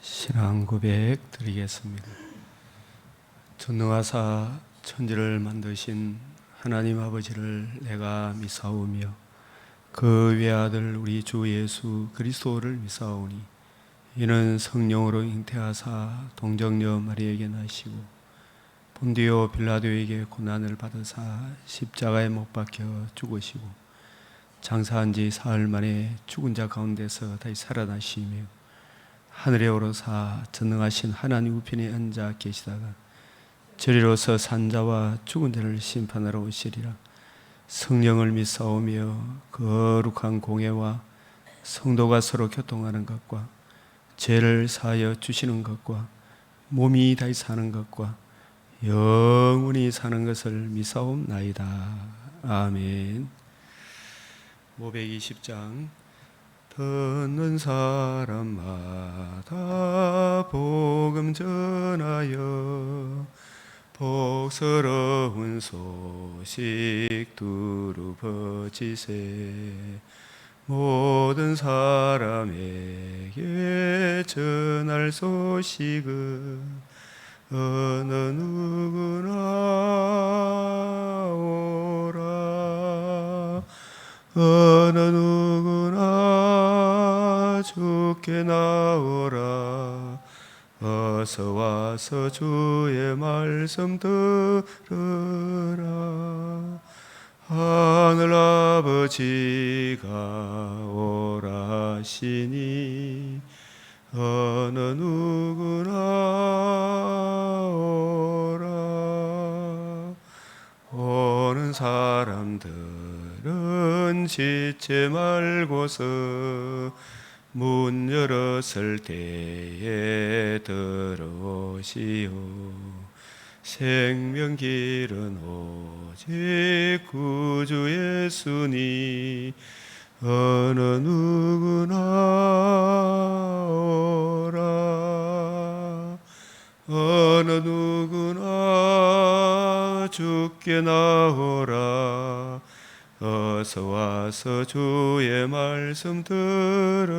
신앙 고백 드리겠습니다. 전능하사 천지를 만드신 하나님 아버지를 내가 믿사오며 그 외아들 우리 주 예수 그리스도를 믿사오니 이는 성령으로 잉태하사 동정녀 마리아에게 나시고 본디오 빌라도에게 고난을 받으사 십자가에 못 박혀 죽으시고 장사한 지 사흘 만에 죽은 자 가운데서 다시 살아나시며 하늘에 오르사 전능하신 하나님 우편에 앉아 계시다가 저리로서 산자와 죽은 자를 심판하러 오시리라. 성령을 믿사오며 거룩한 공회와 성도가 서로 교통하는 것과 죄를 사하여 주시는 것과 몸이 다시 사는 것과 영원히 사는 것을 믿사옵나이다. 아멘. 모백 20장. 듣는 사람마다 복음 전하여 복스러운 소식 두루 퍼지세. 모든 사람에게 전할 소식은 어느 누구나 오라. 어느 누구나 주께 나오라. 어서 와서 주의 말씀 들으라. 하늘 아버지가 오라시니 어느 누구나 오라. 오는 사람들은 지체 말고서 문 열었을 때에 들어오시오. 생명길은 오직 구주 예수니 어느 누구나 오라. 어느 누구나 주께 나오라. 어서 와서 주의 말씀 들으라.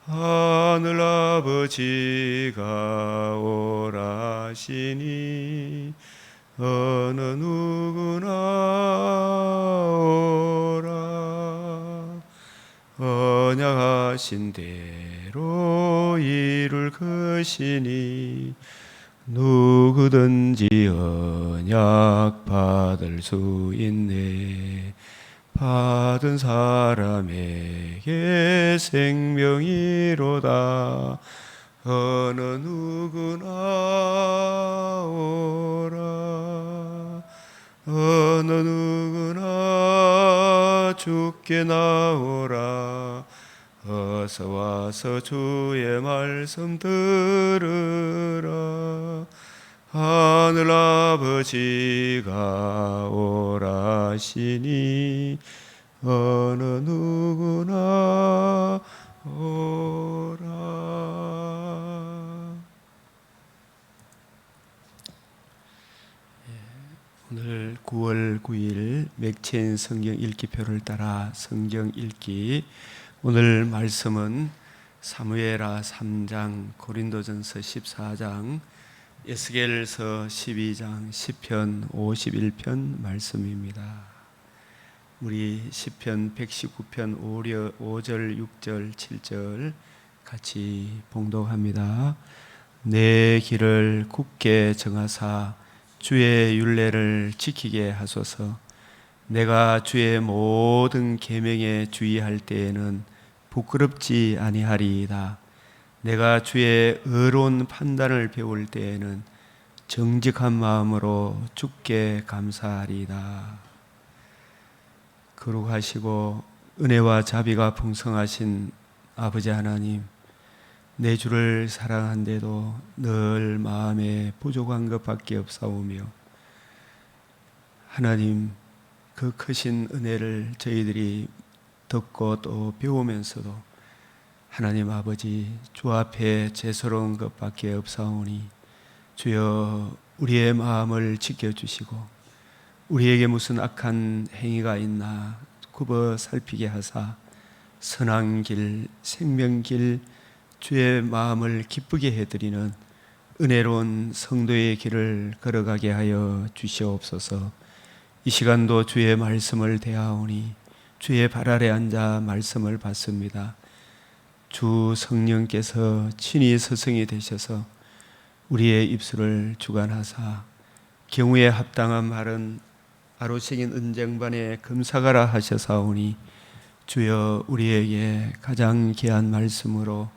하늘 아버지가 오라시니 어느 누구나 오라. 언약하신 대로 이룰 것이니 누구든지 언약 받을 수 있네. 받은 사람에게 생명이로다. 어느 누구나 오라. 어느 누구나 주께 나오라. 어서 와서 주의 말씀 들으라. 하늘 아버지가 오라시니 어느 누구나 오라. 오늘 9월 9일 맥체인 성경 읽기표를 따라 성경 읽기. 오늘 말씀은 사무엘하 3장, 고린도전서 14장, 에스겔서 12장, 시편 51편 말씀입니다. 우리 시편 119편 5절, 6절, 7절 같이 봉독합니다. 내 길을 굳게 정하사 주의 율례를 지키게 하소서. 내가 주의 모든 계명에 주의할 때에는 부끄럽지 아니하리이다. 내가 주의 의로운 판단을 배울 때에는 정직한 마음으로 주께 감사하리이다. 거룩하시고 은혜와 자비가 풍성하신 아버지 하나님, 내 주를 사랑한데도 늘 마음에 부족한 것밖에 없사오며 하나님, 그 크신 은혜를 저희들이 듣고 또 배우면서도 하나님 아버지, 주 앞에 죄스러운 것밖에 없사오니 주여 우리의 마음을 지켜주시고 우리에게 무슨 악한 행위가 있나 굽어 살피게 하사 선한 길, 생명길, 주의 마음을 기쁘게 해드리는 은혜로운 성도의 길을 걸어가게 하여 주시옵소서. 이 시간도 주의 말씀을 대하오니 주의 발 아래 앉아 말씀을 받습니다. 주 성령께서 친히 스승이 되셔서 우리의 입술을 주관하사 경우에 합당한 말은 아로새긴 은쟁반에 금사가라 하셔사오니 주여 우리에게 가장 귀한 말씀으로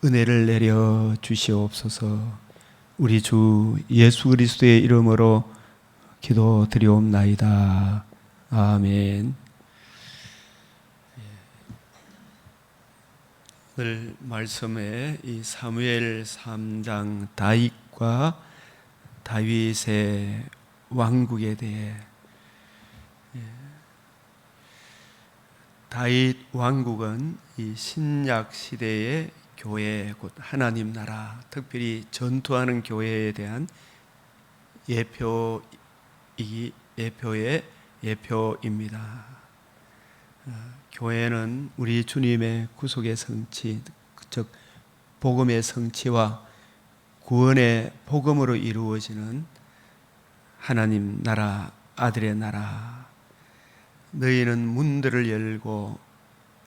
은혜를 내려 주시옵소서. 우리 주 예수 그리스도의 이름으로 기도드리옵나이다. 아멘. 오늘 말씀에 이 사무엘 3장 다윗과 다윗의 왕국에 대해, 다윗 왕국은 이 신약 시대의 교회, 곧 하나님 나라, 특별히 전투하는 교회에 대한 예표의 예표입니다. 교회는 우리 주님의 구속의 성취, 즉 복음의 성취와 구원의 복음으로 이루어지는 하나님 나라, 아들의 나라. 너희는 문들을 열고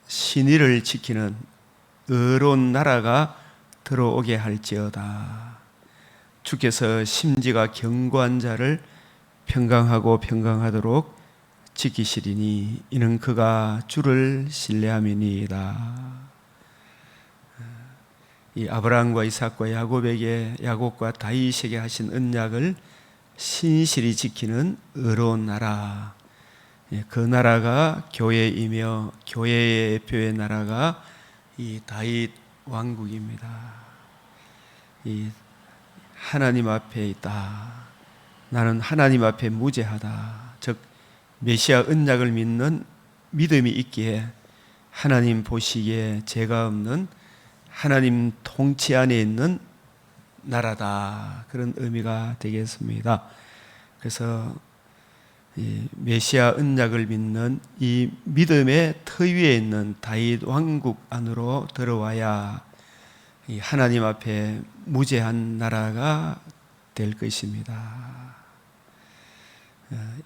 신의를 지키는 의로운 나라가 들어오게 할지어다. 주께서 심지가 견고한 자를 평강하고 평강하도록 지키시리니 이는 그가 주를 신뢰함이니이다. 이 아브라함과 이삭과 야곱과 다윗에게 하신 언약을 신실히 지키는 의로운 나라, 그 나라가 교회이며 교회의 예표의 나라가 이 다윗 왕국입니다. 이 하나님 앞에 있다. 나는 하나님 앞에 무죄하다. 즉 메시아 언약을 믿는 믿음이 있기에 하나님 보시기에 죄가 없는 하나님 통치 안에 있는 나라다. 그런 의미가 되겠습니다. 그래서 이 메시아 언약을 믿는 이 믿음의 터 위에 있는 다윗 왕국 안으로 들어와야 이 하나님 앞에 무죄한 나라가 될 것입니다.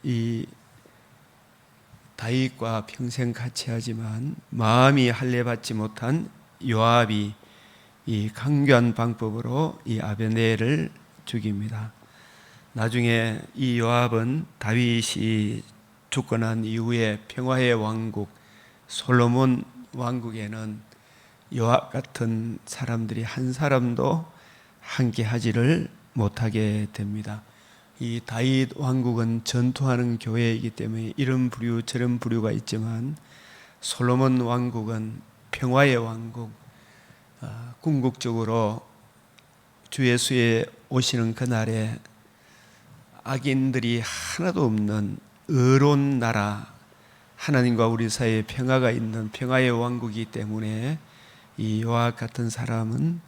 이 다윗과 평생 같이 하지만 마음이 할례받지 못한 요압이 이 강교한 방법으로 이 아베네를 죽입니다. 나중에 이 요압은 다윗이 죽고 난 이후에 평화의 왕국 솔로몬 왕국에는 요압 같은 사람들이 한 사람도 함께 하지를 못하게 됩니다. 이 다윗 왕국은 전투하는 교회이기 때문에 이런 부류 저런 부류가 있지만 솔로몬 왕국은 평화의 왕국, 궁극적으로 주 예수의 오시는 그날에 악인들이 하나도 없는 의로운 나라, 하나님과 우리 사이에 평화가 있는 평화의 왕국이기 때문에 이 요압 같은 사람은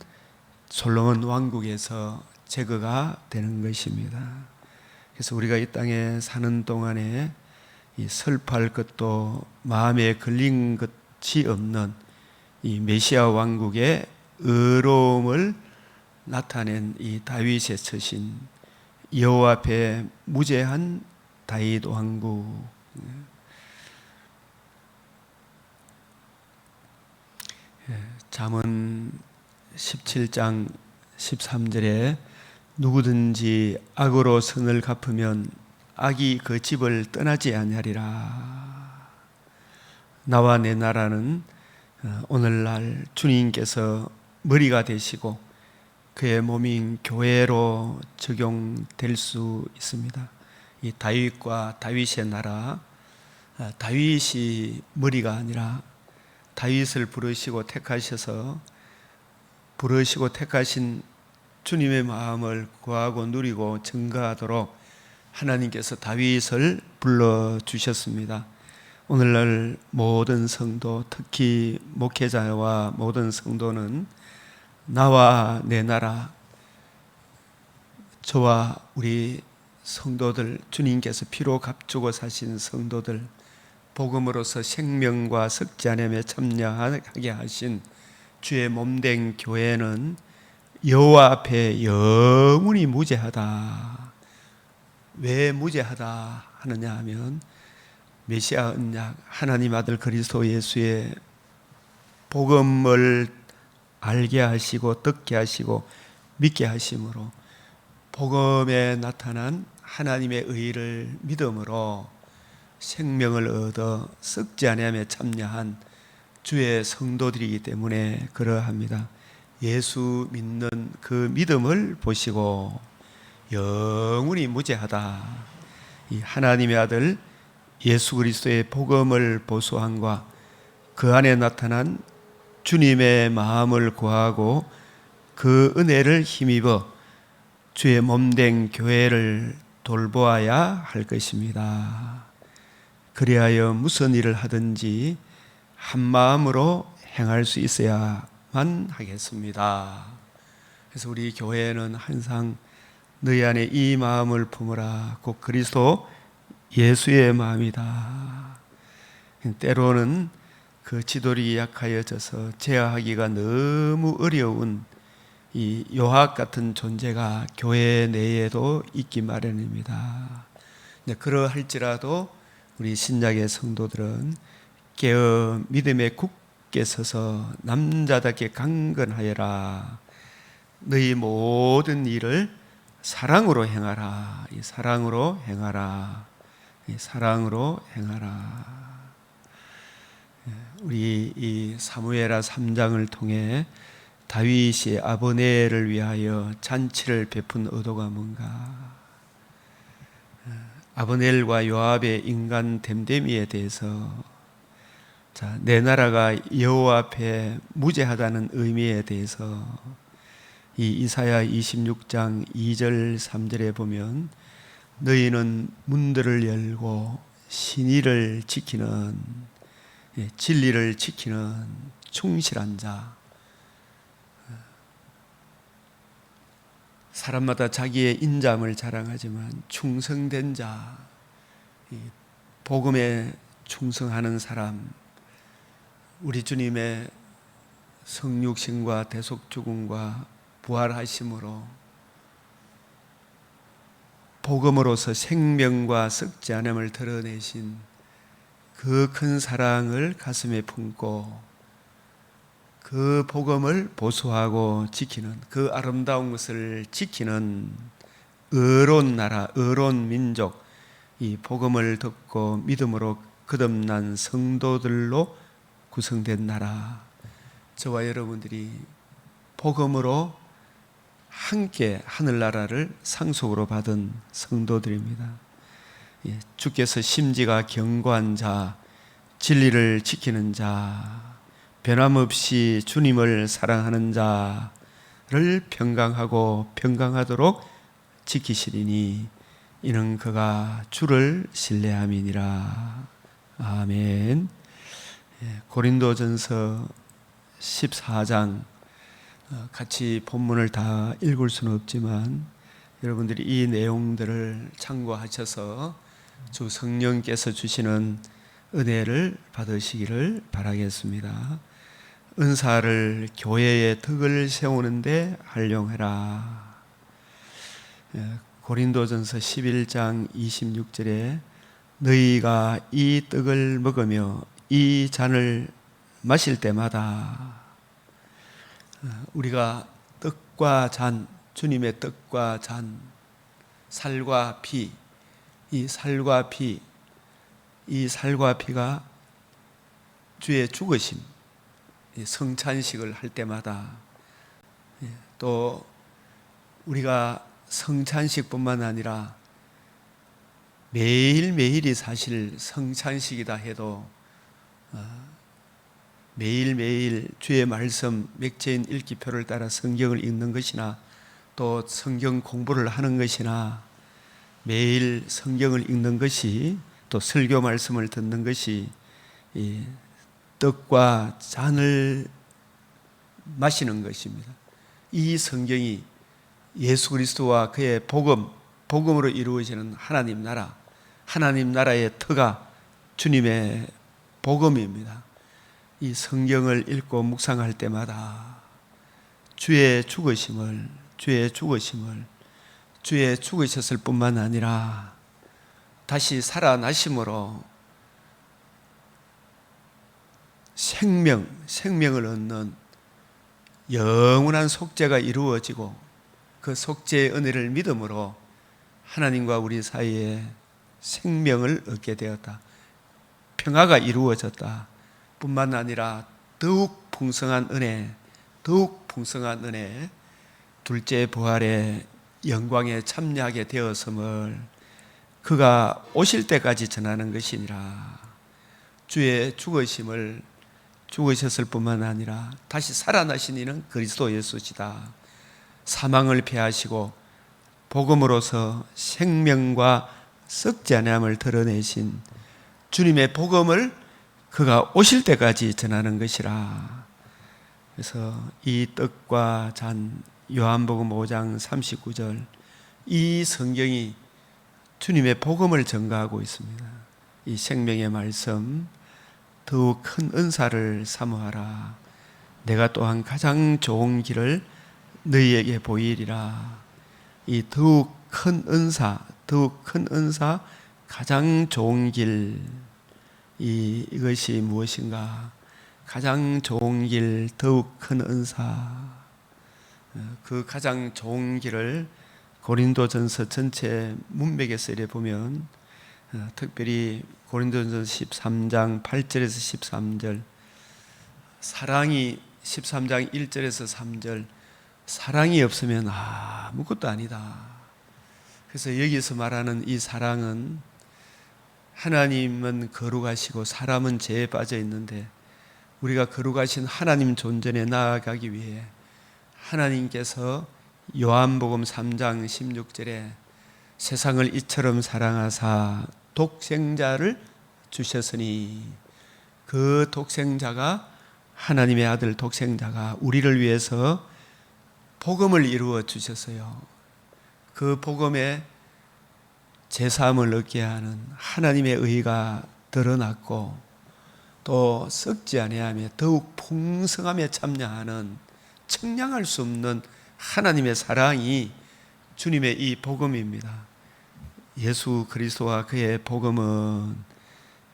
솔로몬 왕국에서 제거가 되는 것입니다. 그래서 우리가 이 땅에 사는 동안에 이 슬퍼할 것도 마음에 걸린 것이 없는 이 메시아 왕국의 의로움을 나타낸 이 다윗의 처신, 여호와 앞에 무죄한 다윗 왕국. 잠언 17장 13절에 누구든지 악으로 선을 갚으면 악이 그 집을 떠나지 아니하리라. 나와 내 나라는 오늘날 주님께서 머리가 되시고 그의 몸인 교회로 적용될 수 있습니다. 이 다윗과 다윗의 나라, 다윗이 머리가 아니라 다윗을 부르시고 택하신 주님의 마음을 구하고 누리고 증거하도록 하나님께서 다윗을 불러주셨습니다. 오늘날 모든 성도, 특히 목회자와 모든 성도는 나와 내 나라, 저와 우리 성도들, 주님께서 피로 값주고 사신 성도들, 복음으로서 생명과 썩지 않음에 참여하게 하신 주의 몸된 교회는 여호와 앞에 영원히 무죄하다. 왜 무죄하다 하느냐 하면 메시아 언약 하나님 아들 그리스도 예수의 복음을 알게 하시고 듣게 하시고 믿게 하심으로 복음에 나타난 하나님의 의를 믿음으로 생명을 얻어 썩지 아니하며 참여한 주의 성도들이기 때문에 그러합니다. 예수 믿는 그 믿음을 보시고 영원히 무죄하다. 이 하나님의 아들 예수 그리스도의 복음을 보수함과 그 안에 나타난 주님의 마음을 구하고 그 은혜를 힘입어 주의 몸된 교회를 돌보아야 할 것입니다. 그리하여 무슨 일을 하든지 한 마음으로 행할 수 있어야만 하겠습니다. 그래서 우리 교회는 항상 너희 안에 이 마음을 품으라. 곧 그리스도 예수의 마음이다. 때로는 그 지도력이 약하여져서 제어하기가 너무 어려운 이 요학 같은 존재가 교회 내에도 있기 마련입니다. 그러할지라도 우리 신약의 성도들은 깨어 믿음에 굳게 서서 남자답게 강건하여라. 너희 모든 일을 사랑으로 행하라. 이 사랑으로 행하라. 이 사랑으로 행하라. 우리 이 사무엘하 3장을 통해 다윗이 아브넬을 위하여 잔치를 베푼 의도가 뭔가? 아브넬과 요압의 인간 됨됨이에 대해서 내 나라가 여호와 앞에 무죄하다는 의미에 대해서 이 이사야 26장 2절 3절에 보면 너희는 문들을 열고 신의를 지키는 진리를 지키는 충실한 자. 사람마다 자기의 인자함을 자랑하지만 충성된 자, 복음에 충성하는 사람, 우리 주님의 성육신과 대속죽음과 부활하심으로 복음으로서 생명과 썩지 않음을 드러내신 그 큰 사랑을 가슴에 품고 그 복음을 보수하고 지키는, 그 아름다운 것을 지키는 의로운 나라, 의로운 민족, 이 복음을 듣고 믿음으로 거듭난 성도들로 구성된 나라, 저와 여러분들이 복음으로 함께 하늘나라를 상속으로 받은 성도들입니다. 주께서 심지가 견고한 자, 진리를 지키는 자, 변함없이 주님을 사랑하는 자를 평강하고 평강하도록 지키시리니 이는 그가 주를 신뢰함이니라. 아멘. 고린도전서 14장 같이 본문을 다 읽을 수는 없지만 여러분들이 이 내용들을 참고하셔서 주 성령께서 주시는 은혜를 받으시기를 바라겠습니다. 은사를 교회의 덕을 세우는데 활용해라. 고린도전서 11장 26절에 너희가 이 떡을 먹으며 이 잔을 마실 때마다, 우리가 떡과 잔, 주님의 떡과 잔, 살과 피, 이 살과 피, 이 살과 피가 주의 죽으심, 성찬식을 할 때마다, 또 우리가 성찬식뿐만 아니라 매일매일이 사실 성찬식이다 해도 매일매일 주의 말씀 맥체인 읽기표를 따라 성경을 읽는 것이나 또 성경 공부를 하는 것이나 매일 성경을 읽는 것이 또 설교 말씀을 듣는 것이 이 떡과 잔을 마시는 것입니다. 이 성경이 예수 그리스도와 그의 복음으로 이루어지는 하나님 나라, 하나님 나라의 터가 주님의 복음입니다. 이 성경을 읽고 묵상할 때마다 주의 죽으심을 주의 죽으셨을 뿐만 아니라 다시 살아나심으로 생명을 얻는 영원한 속죄가 이루어지고 그 속죄의 은혜를 믿음으로 하나님과 우리 사이에 생명을 얻게 되었다. 평화가 이루어졌다. 뿐만 아니라 더욱 풍성한 은혜, 둘째 부활의 영광에 참여하게 되었음을 그가 오실 때까지 전하는 것이니라. 주의 죽으셨을 뿐만 아니라 다시 살아나신 이는 그리스도 예수시다. 사망을 패하시고 복음으로서 생명과 썩지 아니함을 드러내신 주님의 복음을 그가 오실 때까지 전하는 것이라. 그래서 이 떡과 잔, 요한복음 5장 39절, 이 성경이 주님의 복음을 전가하고 있습니다. 이 생명의 말씀, 더욱 큰 은사를 사모하라. 내가 또한 가장 좋은 길을 너희에게 보이리라. 이 더욱 큰 은사, 가장 좋은 길, 이것이 무엇인가? 가장 좋은 길, 더욱 큰 은사. 그 가장 좋은 길을 고린도전서 전체 문맥에서 이래 보면, 특별히 고린도전서 13장 8절에서 13절, 사랑이 13장 1절에서 3절, 사랑이 없으면 아무것도 아니다. 그래서 여기서 말하는 이 사랑은, 하나님은 거룩하시고 사람은 죄에 빠져 있는데 우리가 거룩하신 하나님 존전에 나아가기 위해 하나님께서 요한복음 3장 16절에 세상을 이처럼 사랑하사 독생자를 주셨으니, 그 독생자가, 하나님의 아들 독생자가 우리를 위해서 복음을 이루어 주셨어요. 그 복음에 제사함을 얻게 하는 하나님의 의가 드러났고, 또 썩지 아니하며 더욱 풍성함에 참여하는 청량할 수 없는 하나님의 사랑이 주님의 이 복음입니다. 예수 그리스도와 그의 복음은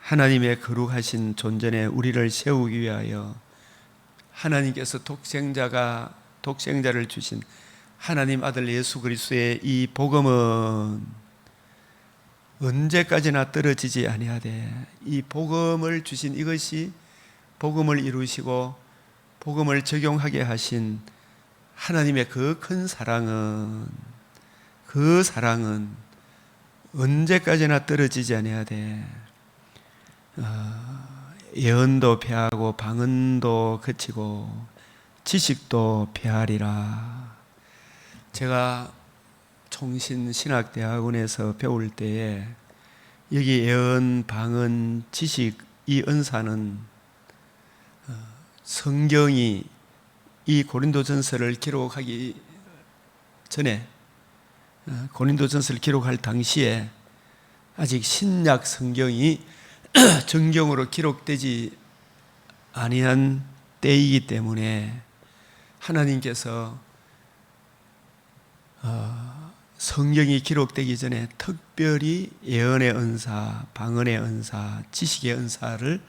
하나님의 거룩하신 존전에 우리를 세우기 위하여 하나님께서 독생자를 주신 하나님 아들 예수 그리스도의 이 복음은 언제까지나 떨어지지 아니하되, 이 복음을 주신 이것이, 복음을 이루시고 복음을 적용하게 하신 하나님의 그 큰 사랑은, 그 사랑은 언제까지나 떨어지지 아니하되 예언도 패하고 방언도 그치고 지식도 패하리라. 제가 총신신학대학원에서 배울 때에 여기 예언, 방언, 지식, 이 은사는 성경이 이 고린도전서를 기록하기 전에, 고린도전서를 기록할 당시에 아직 신약 성경이 정경으로 기록되지 아니한 때이기 때문에 하나님께서 성경이 기록되기 전에 특별히 예언의 은사, 방언의 은사, 지식의 은사를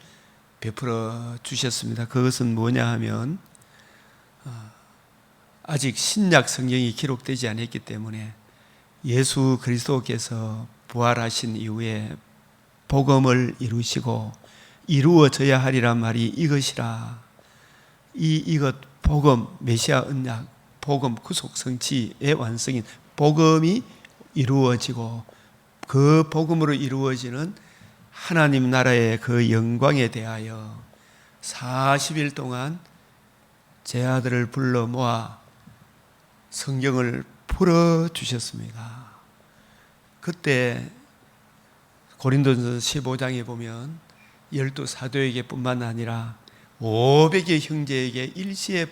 베풀어 주셨습니다. 그것은 뭐냐 하면 아직 신약 성경이 기록되지 않았기 때문에 예수 그리스도께서 부활하신 이후에 복음을 이루시고 이루어져야 하리란 말이 이것이라. 이것 복음, 메시아 언약, 복음 구속 성취의 완성인 복음이 이루어지고, 그 복음으로 이루어지는 하나님 나라의 그 영광에 대하여 40일 동안 제 아들을 불러 모아 성경을 풀어 주셨습니다. 그때 고린도전서 15장에 보면 12사도에게 뿐만 아니라 500의 형제에게 일시에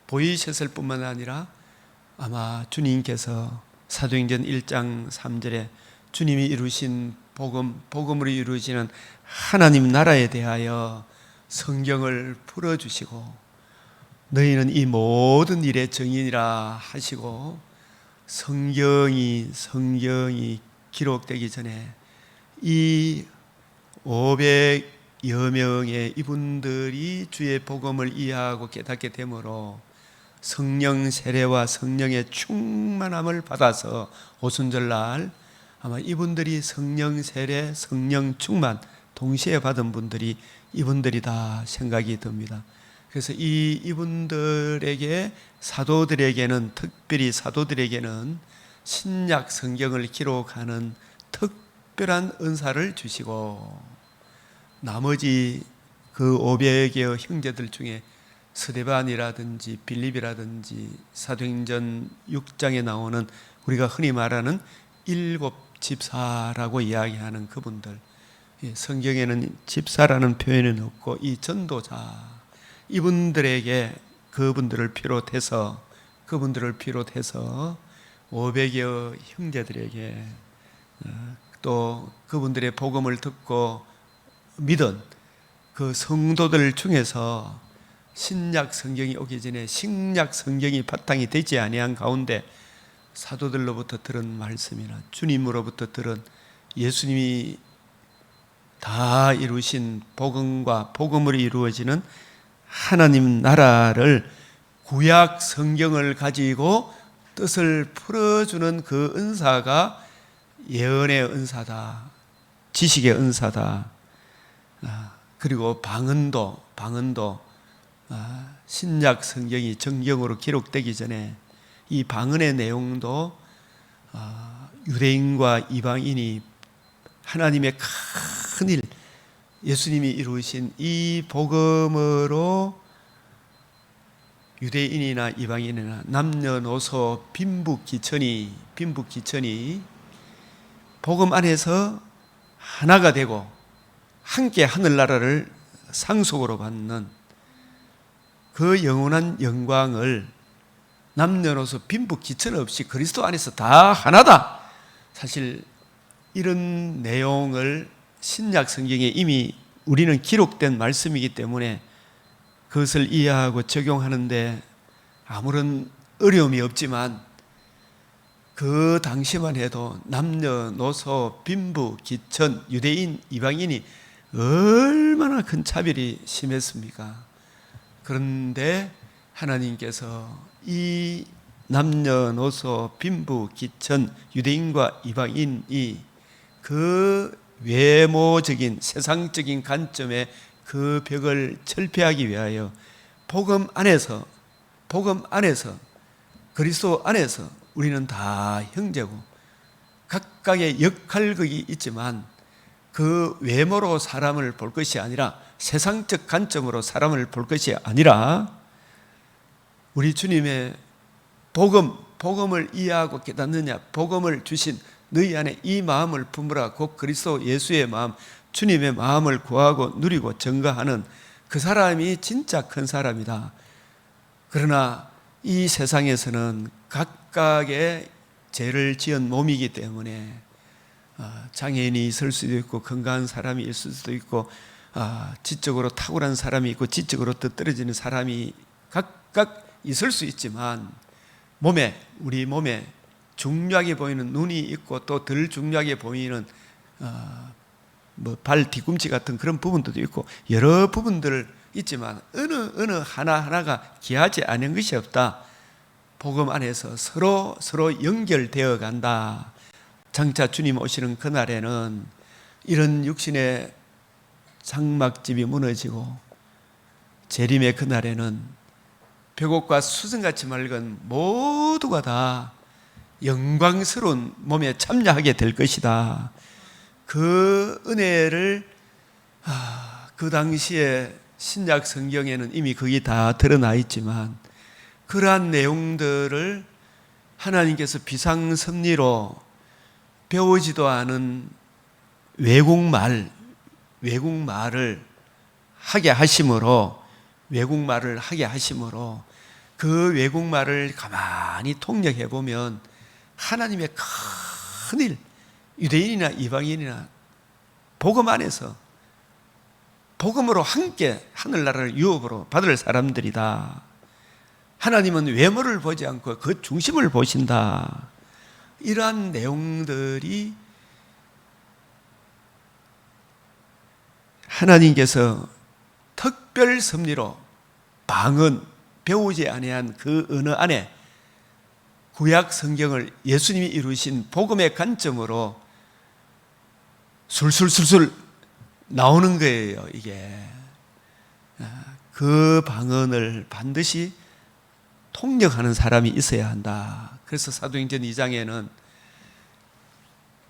보이셨을 뿐만 아니라 아마 주님께서 사도행전 1장 3절에 주님이 이루신 복음으로 이루어지는 하나님 나라에 대하여 성경을 풀어주시고 너희는 이 모든 일의 증인이라 하시고 성경이 기록되기 전에 이 500여 명의 이분들이 주의 복음을 이해하고 깨닫게 되므로 성령 세례와 성령의 충만함을 받아서 오순절날 아마 이분들이 성령 세례, 성령 충만 동시에 받은 분들이 이분들이다 생각이 듭니다. 그래서 이분들에게 사도들에게는, 특별히 사도들에게는 신약 성경을 기록하는 특별한 은사를 주시고 나머지 그 500여 형제들 중에 스데반이라든지 빌립이라든지 사도행전 6장에 나오는 우리가 흔히 말하는 7 집사라고 이야기하는 그분들, 성경에는 집사라는 표현은 없고 이 전도자, 이분들에게 그분들을 비롯해서 500여 형제들에게 또 그분들의 복음을 듣고 믿은 그 성도들 중에서 신약 성경이 오기 전에 신약 성경이 바탕이 되지 아니한 가운데 사도들로부터 들은 말씀이나 주님으로부터 들은 예수님이 다 이루신 복음과 복음으로 이루어지는 하나님 나라를 구약 성경을 가지고 뜻을 풀어주는 그 은사가 예언의 은사다, 지식의 은사다. 그리고 방언도 신약 성경이 정경으로 기록되기 전에 이 방언의 내용도 유대인과 이방인이 하나님의 큰일, 예수님이 이루신 이 복음으로 유대인이나 이방인이나 남녀노소 빈부귀천이 복음 안에서 하나가 되고 함께 하늘나라를 상속으로 받는 그 영원한 영광을 남녀노소 빈부귀천 없이 그리스도 안에서 다 하나다. 사실 이런 내용을 신약 성경에 이미 우리는 기록된 말씀이기 때문에 그것을 이해하고 적용하는데 아무런 어려움이 없지만 그 당시만 해도 남녀노소 빈부귀천 유대인 이방인이 얼마나 큰 차별이 심했습니까? 그런데 하나님께서 이 남녀노소 빈부귀천 유대인과 이방인이 그 외모적인 세상적인 관점의 그 벽을 철폐하기 위하여 복음 안에서 그리스도 안에서 우리는 다 형제고 각각의 역할극이 있지만 그 외모로 사람을 볼 것이 아니라 세상적 관점으로 사람을 볼 것이 아니라 우리 주님의 복음을 이해하고 깨닫느냐, 복음을 주신 너희 안에 이 마음을 품으라, 곧 그리스도 예수의 마음, 주님의 마음을 구하고 누리고 증거하는 그 사람이 진짜 큰 사람이다. 그러나 이 세상에서는 각각의 죄를 지은 몸이기 때문에 장애인이 있을 수도 있고 건강한 사람이 있을 수도 있고 지적으로 탁월한 사람이 있고 지적으로 더 떨어지는 사람이 각각 있을 수 있지만 우리 몸에 중요하게 보이는 눈이 있고 또 덜 중요하게 보이는 발 뒤꿈치 같은 그런 부분도 있고 여러 부분들 있지만 어느 하나하나가 귀하지 않은 것이 없다. 복음 안에서 서로 연결되어 간다. 장차 주님 오시는 그날에는 이런 육신의 장막집이 무너지고 재림의 그날에는 벽옥과 수정같이 맑은 모두가 다 영광스러운 몸에 참여하게 될 것이다. 그 은혜를 그 당시에 신약 성경에는 이미 거기 다 드러나 있지만 그러한 내용들을 하나님께서 비상섭리로 배우지도 않은 외국말을 하게 하심으로 그 외국말을 가만히 통역해 보면 하나님의 큰일, 유대인이나 이방인이나 복음 안에서 복음으로 함께 하늘나라를 유업으로 받을 사람들이다. 하나님은 외모를 보지 않고 그 중심을 보신다. 이러한 내용들이 하나님께서 특별 섭리로 방언, 배우지 아니한 그 언어 안에 구약 성경을 예수님이 이루신 복음의 관점으로 술술술술 나오는 거예요. 이게 그 방언을 반드시 통역하는 사람이 있어야 한다. 그래서 사도행전 2장에는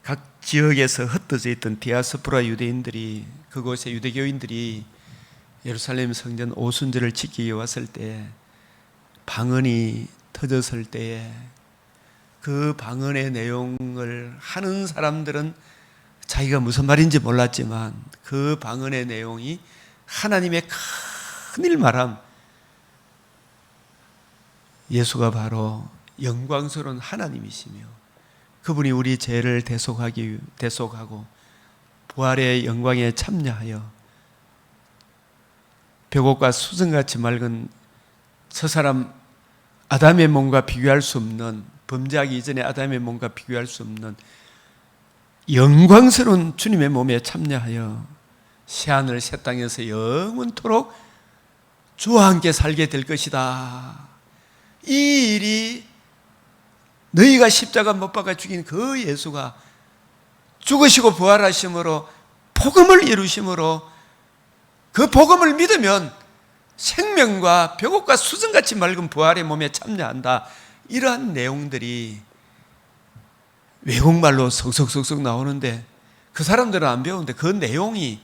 각 지역에서 흩어져 있던 디아스포라 유대인들이, 그곳의 유대교인들이 예루살렘 성전 오순절을 지키기 왔을 때 방언이 터졌을 때에 그 방언의 내용을 하는 사람들은 자기가 무슨 말인지 몰랐지만 그 방언의 내용이 하나님의 큰일 말함, 예수가 바로 영광스러운 하나님이시며 그분이 우리 죄를 대속하고 부활의 영광에 참여하여 벽옥과 수정같이 맑은 저 사람 아담의 몸과 비교할 수 없는, 범죄하기 이전에 아담의 몸과 비교할 수 없는 영광스러운 주님의 몸에 참여하여 새하늘 새 땅에서 영원토록 주와 함께 살게 될 것이다. 이 일이 너희가 십자가 못 박아 죽인 그 예수가 죽으시고 부활하심으로 복음을 이루심으로 그 복음을 믿으면 생명과 벽옥과 수정같이 맑은 부활의 몸에 참여한다. 이러한 내용들이 외국말로 석석석석 나오는데 그 사람들은 안 배우는데 그 내용이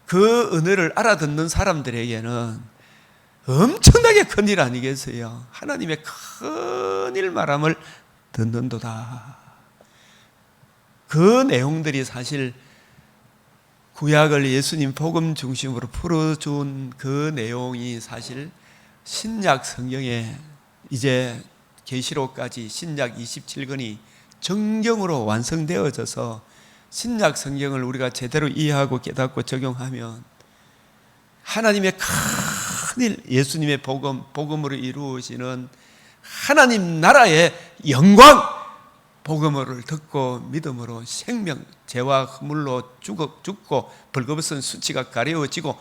그 언어를 알아듣는 사람들에게는 엄청나게 큰일 아니겠어요? 하나님의 큰일 말함을 듣는도다. 그 내용들이 사실 구약을 예수님 복음 중심으로 풀어준 그 내용이 사실 신약 성경에 이제 계시록까지 신약 27권이 정경으로 완성되어져서 신약 성경을 우리가 제대로 이해하고 깨닫고 적용하면 하나님의 큰일, 예수님의 복음으로 이루어지는 하나님 나라의 영광, 복음을 듣고 믿음으로 생명, 죄와 허물로 죽고 벌거벗은 수치가 가려워지고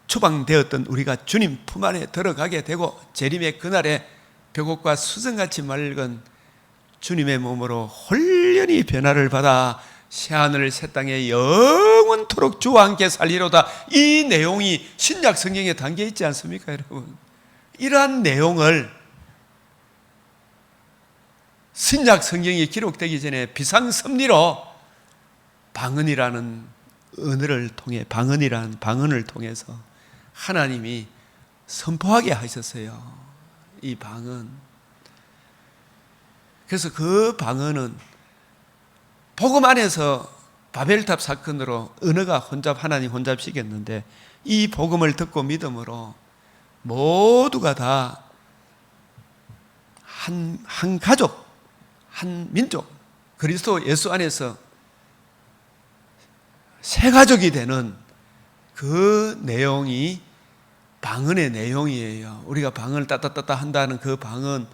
추방되었던 우리가 주님 품 안에 들어가게 되고 재림의 그날에 벽옥과 수정같이 맑은 주님의 몸으로 홀연히 변화를 받아 새하늘 새 땅에 영원토록 주와 함께 살리로다. 이 내용이 신약 성경에 담겨 있지 않습니까, 여러분? 이러한 내용을 신약 성경이 기록되기 전에 비상섭리로 방언이라는 언어를 통해, 방언을 통해서 하나님이 선포하게 하셨어요. 이 방언. 그래서 그 방언은 복음 안에서 바벨탑 사건으로 언어가 하나님 혼잡시켰는데 이 복음을 듣고 믿음으로 모두가 다 한 가족, 한 민족, 그리스도 예수 안에서 새 가족이 되는 그 내용이 방언의 내용이에요. 우리가 방언을 따따따따 한다는 그 방언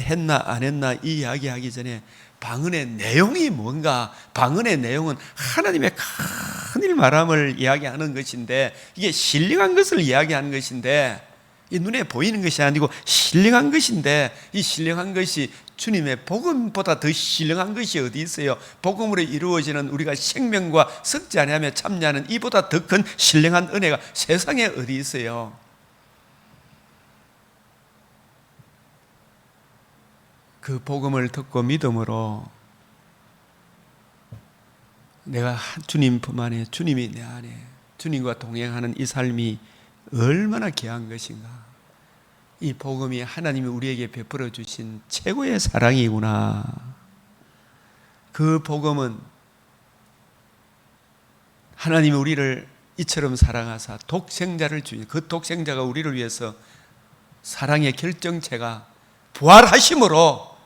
했나 안 했나 이 이야기하기 전에 방언의 내용이 뭔가, 방언의 내용은 하나님의 큰일 말함을 이야기하는 것인데 이게 신령한 것을 이야기하는 것인데 이 눈에 보이는 것이 아니고 신령한 것인데 이 신령한 것이 주님의 복음보다 더 신령한 것이 어디 있어요? 복음으로 이루어지는 우리가 생명과 썩지 아니하며 참여하는 이보다 더 큰 신령한 은혜가 세상에 어디 있어요? 그 복음을 듣고 믿음으로 내가 주님 품 안에, 주님이 내 안에, 주님과 동행하는 이 삶이 얼마나 귀한 것인가. 이 복음이 하나님이 우리에게 베풀어 주신 최고의 사랑이구나. 그 복음은 하나님이 우리를 이처럼 사랑하사 독생자를 주신, 그 독생자가 우리를 위해서 사랑의 결정체가 부활하심으로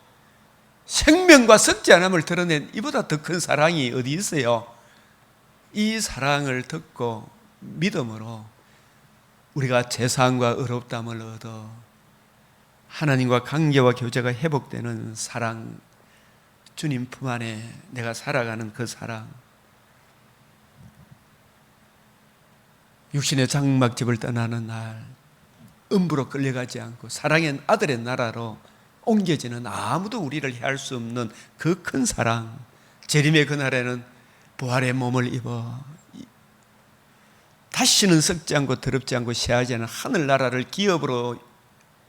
생명과 썩지 않음을 드러낸 이보다 더 큰 사랑이 어디 있어요? 이 사랑을 듣고 믿음으로 우리가 제사함과 의롭다함을 얻어 하나님과 관계와 교제가 회복되는 사랑, 주님 품 안에 내가 살아가는 그 사랑, 육신의 장막집을 떠나는 날 음부로 끌려가지 않고 사랑의 아들의 나라로 옮겨지는, 아무도 우리를 해할 수 없는 그 큰 사랑, 재림의 그날에는 부활의 몸을 입어 다시는 썩지 않고 더럽지 않고 쇠하지 않은 하늘나라를 기업으로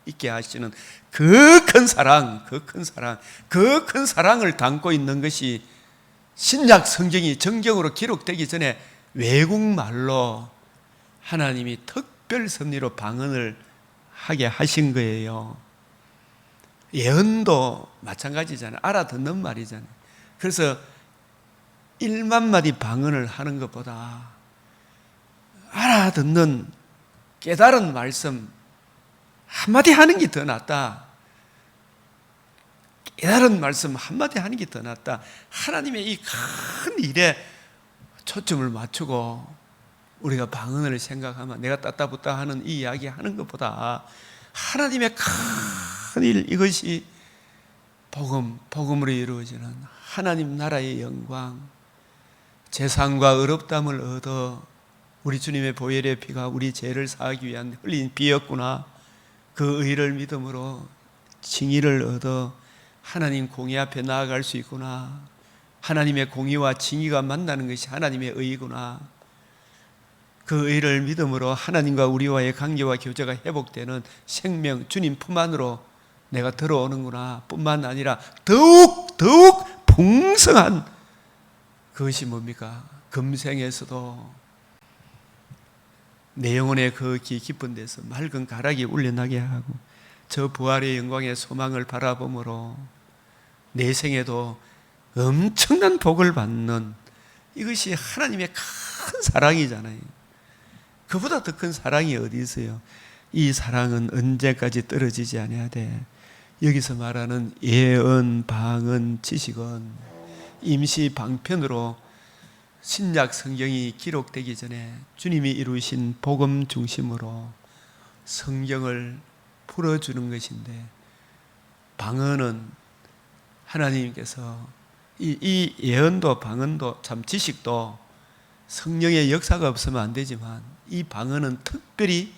있게 하시는 그 큰 사랑, 그 큰 사랑을 담고 있는 것이 신약 성경이 정경으로 기록되기 전에 외국말로 하나님이 특별 섭리로 방언을 하게 하신 거예요. 예언도 마찬가지잖아요. 알아듣는 말이잖아요. 그래서 1만 마디 방언을 하는 것보다 알아듣는 깨달은 말씀 한마디 하는 게 더 낫다. 깨달은 말씀 한마디 하는 게 더 낫다. 하나님의 이 큰 일에 초점을 맞추고 우리가 방언을 생각하면 내가 따따붙다 하는 이 이야기 하는 것보다 하나님의 큰 일, 이것이 복음으로 이루어지는 하나님 나라의 영광, 제사함과 의롭다함을 얻어 우리 주님의 보혈의 피가 우리 죄를 사하기 위한 흘린 피였구나. 그 의를 믿음으로 칭의를 얻어 하나님 공의 앞에 나아갈 수 있구나. 하나님의 공의와 칭의가 만나는 것이 하나님의 의구나. 그 의를 믿음으로 하나님과 우리와의 관계와 교제가 회복되는 생명, 주님 품 안으로 내가 들어오는구나 뿐만 아니라 더욱 풍성한 그것이 뭡니까? 금생에서도 내 영혼의 그 깊은 데서 맑은 가락이 울려나게 하고 저 부활의 영광의 소망을 바라보므로 내 생에도 엄청난 복을 받는, 이것이 하나님의 큰 사랑이잖아요. 그보다 더 큰 사랑이 어디 있어요? 이 사랑은 언제까지 떨어지지 않아야 돼. 여기서 말하는 예언, 방언, 지식은 임시 방편으로 신약 성경이 기록되기 전에 주님이 이루신 복음 중심으로 성경을 풀어주는 것인데, 방언은 하나님께서 이 예언도 방언도 참 지식도 성령의 역사가 없으면 안 되지만, 이 방언은 특별히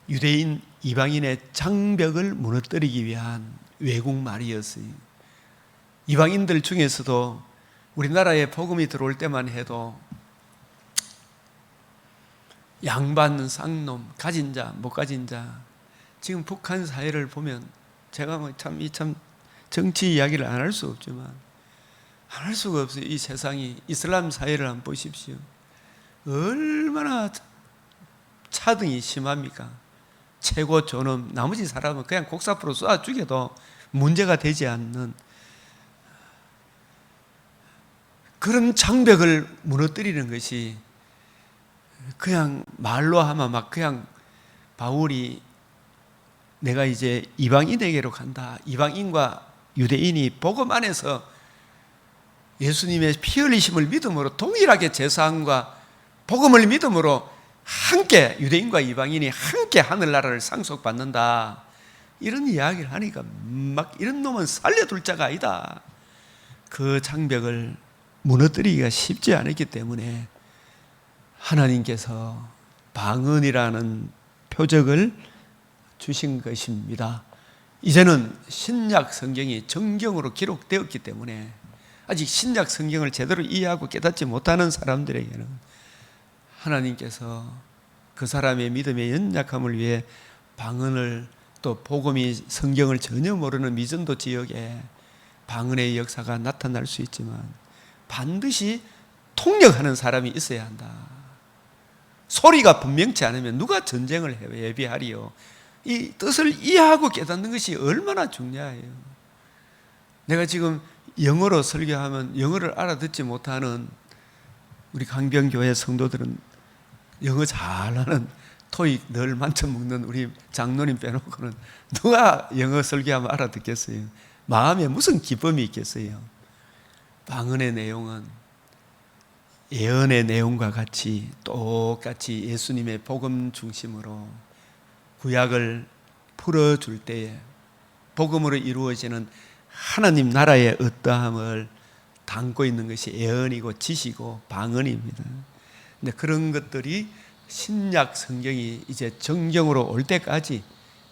유대인 이방인의 장벽을 무너뜨리기 위한 외국말이었어요. 이방인들 중에서도 우리나라에 복음이 들어올 때만 해도 양반, 쌍놈, 가진 자, 못 가진 자, 지금 북한 사회를 보면 제가 참 정치 이야기를 안 할 수 없지만 안 할 수가 없어요. 이 세상이 이슬람 사회를 한번 보십시오. 얼마나 차등이 심합니까? 최고 존엄, 나머지 사람은 그냥 곡사프로 쏴 죽여도 문제가 되지 않는 그런 장벽을 무너뜨리는 것이, 그냥 말로 하면 막 그냥 바울이 내가 이제 이방인에게로 간다, 이방인과 유대인이 복음 안에서 예수님의 피 흘리심을 믿음으로 동일하게 제사함과 복음을 믿음으로 함께 유대인과 이방인이 함께 하늘나라를 상속받는다, 이런 이야기를 하니까 막 이런 놈은 살려둘 자가 아니다. 그 장벽을 무너뜨리기가 쉽지 않았기 때문에 하나님께서 방언이라는 표적을 주신 것입니다. 이제는 신약 성경이 정경으로 기록되었기 때문에 아직 신약 성경을 제대로 이해하고 깨닫지 못하는 사람들에게는 하나님께서 그 사람의 믿음의 연약함을 위해 방언을, 또 복음이 성경을 전혀 모르는 미전도 지역에 방언의 역사가 나타날 수 있지만 반드시 통역하는 사람이 있어야 한다. 소리가 분명치 않으면 누가 전쟁을 예비하리요? 이 뜻을 이해하고 깨닫는 것이 얼마나 중요해요. 내가 지금 영어로 설교하면 영어를 알아듣지 못하는 우리 강병교회 성도들은 영어 잘하는 토익 늘 만점 먹는 우리 장로님 빼놓고는 누가 영어 설교하면 알아듣겠어요? 마음에 무슨 기쁨이 있겠어요? 방언의 내용은 예언의 내용과 같이 똑같이 예수님의 복음 중심으로 구약을 풀어줄 때에 복음으로 이루어지는 하나님 나라의 어떠함을 담고 있는 것이 예언이고 지시고 방언입니다. 근데 그런 것들이 신약 성경이 이제 정경으로 올 때까지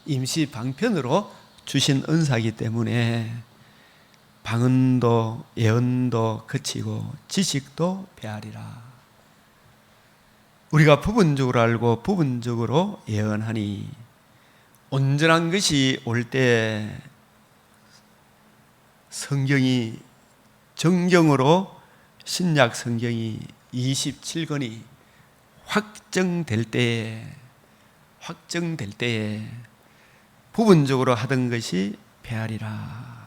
임시 방편으로 주신 은사이기 때문에 방언도 예언도 그치고 지식도 배하리라. 우리가 부분적으로 알고 부분적으로 예언하니 온전한 것이 올 때 성경이 정경으로 신약 성경이 27권이 확정될 때에 부분적으로 하던 것이 배하리라.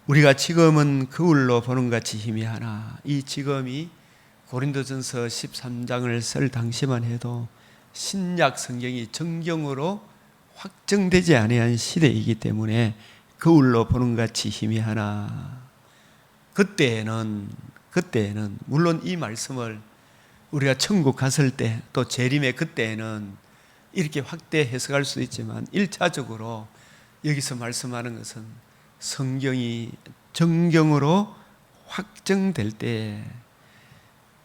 우리가 지금은 거울로 보는 같이 희미하나 이 지금이 고린도전서 13장을 쓸 당시만 해도 신약 성경이 정경으로 확정되지 아니한 시대이기 때문에 거울로 보는 같이 희미하나 그때에는 물론 이 말씀을 우리가 천국 갔을 때 또 재림의 그때에는 이렇게 확대 해석할 수 있지만 1차적으로 여기서 말씀하는 것은 성경이 정경으로 확정될 때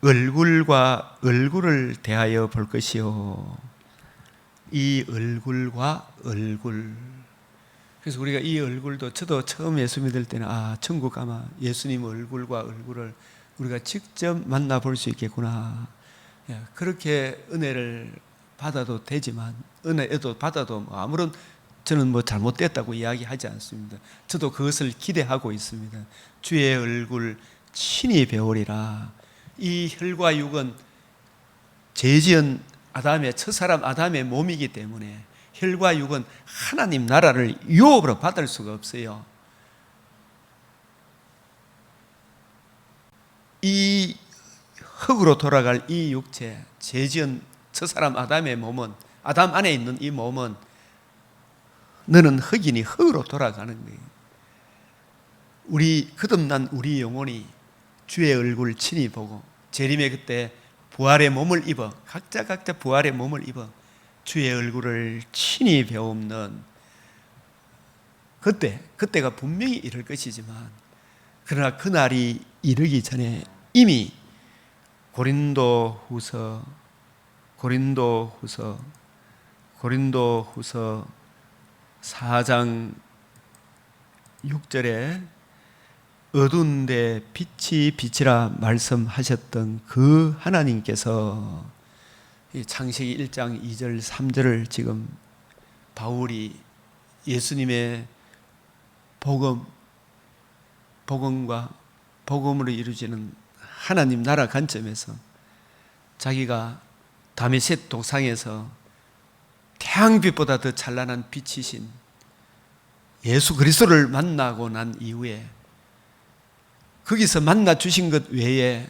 얼굴과 얼굴을 대하여 볼 것이요. 이 얼굴과 얼굴. 그래서 우리가 이 얼굴도 저도 처음 예수 믿을 때는 천국 가면 예수님 얼굴과 얼굴을 우리가 직접 만나볼 수 있겠구나. 그렇게 은혜를 받아도 되지만 은혜도 받아도 아무런 저는 잘못됐다고 이야기하지 않습니다. 저도 그것을 기대하고 있습니다. 주의 얼굴 친히 배우리라. 이 혈과 육은 죄지은 아담의 첫사람 아담의 몸이기 때문에 혈과 육은 하나님 나라를 유업으로 받을 수가 없어요. 이 흙으로 돌아갈 이 육체, 죄지은 첫사람 아담의 몸은, 아담 안에 있는 이 몸은 너는 흙이니 흙으로 돌아가는 거예요. 우리 거듭난 우리 영혼이 주의 얼굴 친히 보고 재림의 그때 부활의 몸을 입어 각자 부활의 몸을 입어 주의 얼굴을 친히 배움는 그때가 분명히 이럴 것이지만 그러나 그날이 이르기 전에 이미 고린도후서 4장 6절에 어두운데 빛이 빛이라 말씀하셨던 그 하나님께서 창세기 1장 2절 3절을 지금 바울이 예수님의 복음과 복음으로 이루어지는 하나님 나라 관점에서 자기가 다메섹 도상에서 태양빛보다 더 찬란한 빛이신 예수 그리스도를 만나고 난 이후에 거기서 만나 주신 것 외에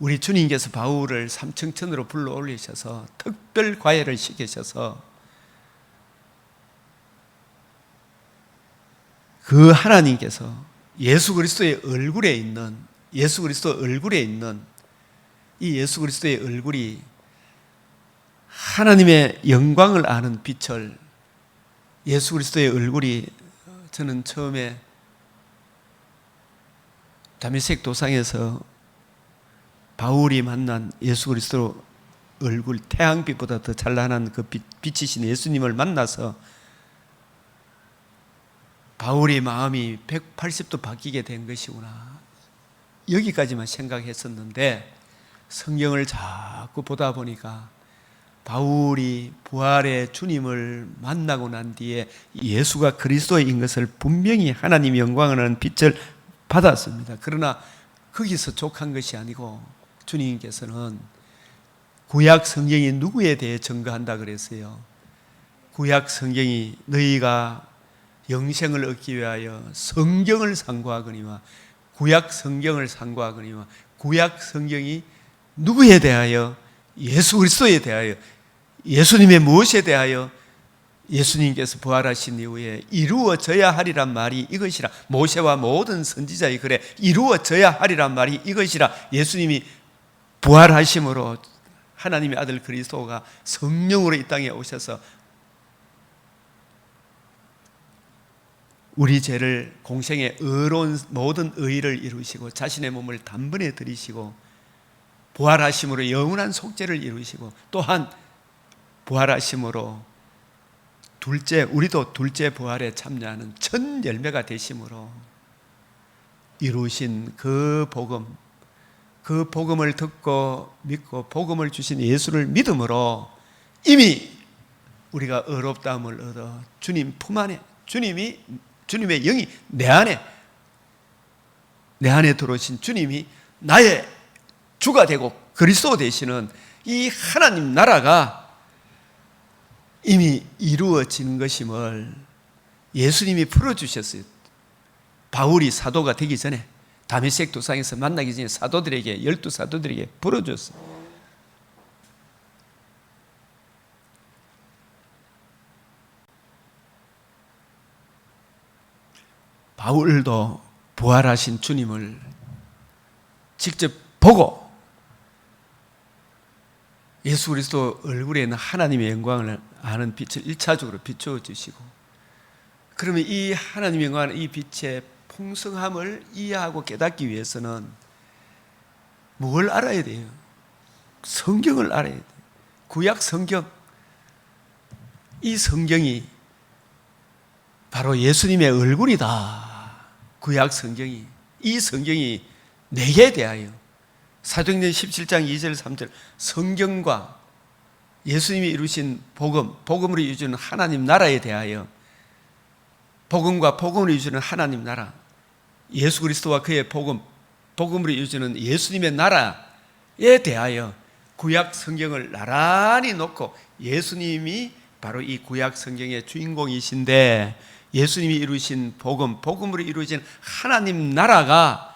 우리 주님께서 바울을 삼청천으로 불러 올리셔서 특별 과외를 시키셔서 그 하나님께서 예수 그리스도의 얼굴에 있는 이 예수 그리스도의 얼굴이 하나님의 영광을 아는 빛을 예수 그리스도의 얼굴이 저는 처음에 다메섹 도상에서 바울이 만난 예수 그리스도 얼굴 태양빛보다 더 찬란한 그 빛이신 예수님을 만나서 바울의 마음이 180도 바뀌게 된 것이구나. 여기까지만 생각했었는데 성경을 자꾸 보다 보니까 바울이 부활의 주님을 만나고 난 뒤에 예수가 그리스도인 것을 분명히 하나님 영광을 하는 빛을 받았습니다. 그러나 거기서 족한 것이 아니고 주님께서는 구약 성경이 누구에 대해 증거한다 그랬어요. 구약 성경이 너희가 영생을 얻기 위하여 성경을 상고하거니와 구약 성경을 상고하거니와 구약 성경이 누구에 대하여 예수 그리스도에 대하여 예수님의 무엇에 대하여 예수님께서 부활하신 이후에 이루어져야 하리란 말이 이것이라. 모세와 모든 선지자의 글에 이루어져야 하리란 말이 이것이라. 예수님이 부활하심으로 하나님의 아들 그리스도가 성령으로 이 땅에 오셔서 우리 죄를 공생의 의로운 모든 의를 이루시고 자신의 몸을 단번에 들이시고 부활하심으로 영원한 속죄를 이루시고 또한 부활하심으로 우리도 둘째 부활에 참여하는 첫 열매가 되심으로 이루신 그 복음을 듣고 믿고 복음을 주신 예수를 믿음으로 이미 우리가 의롭다함을 얻어 주님 품 안에 주님의 영이 내 안에 들어오신 주님이 나의 주가 되고 그리스도 되시는 이 하나님 나라가 이미 이루어지는 것임을 예수님이 풀어주셨어요. 바울이 사도가 되기 전에 다메섹 도상에서 만나기 전에 사도들에게 12사도들에게 풀어줬어요. 바울도 부활하신 주님을 직접 보고 예수 그리스도 얼굴에 있는 하나님의 영광을 아는 빛을 1차적으로 비추어 주시고, 그러면 이 하나님의 영광을, 이 빛의 풍성함을 이해하고 깨닫기 위해서는 뭘 알아야 돼요? 성경을 알아야 돼요. 구약 성경. 이 성경이 바로 예수님의 얼굴이다. 구약 성경이, 이 성경이 내게 대하여 사도행전 17장 2절 3절 성경과 예수님이 이루신 복음으로 이루어지는 하나님 나라에 대하여, 복음과 복음으로 이루어지는 하나님 나라, 예수 그리스도와 그의 복음으로 이루어지는 예수님의 나라에 대하여 구약 성경을 나란히 놓고 예수님이 바로 이 구약 성경의 주인공이신데, 예수님이 이루신 복음으로 이루어진 하나님 나라가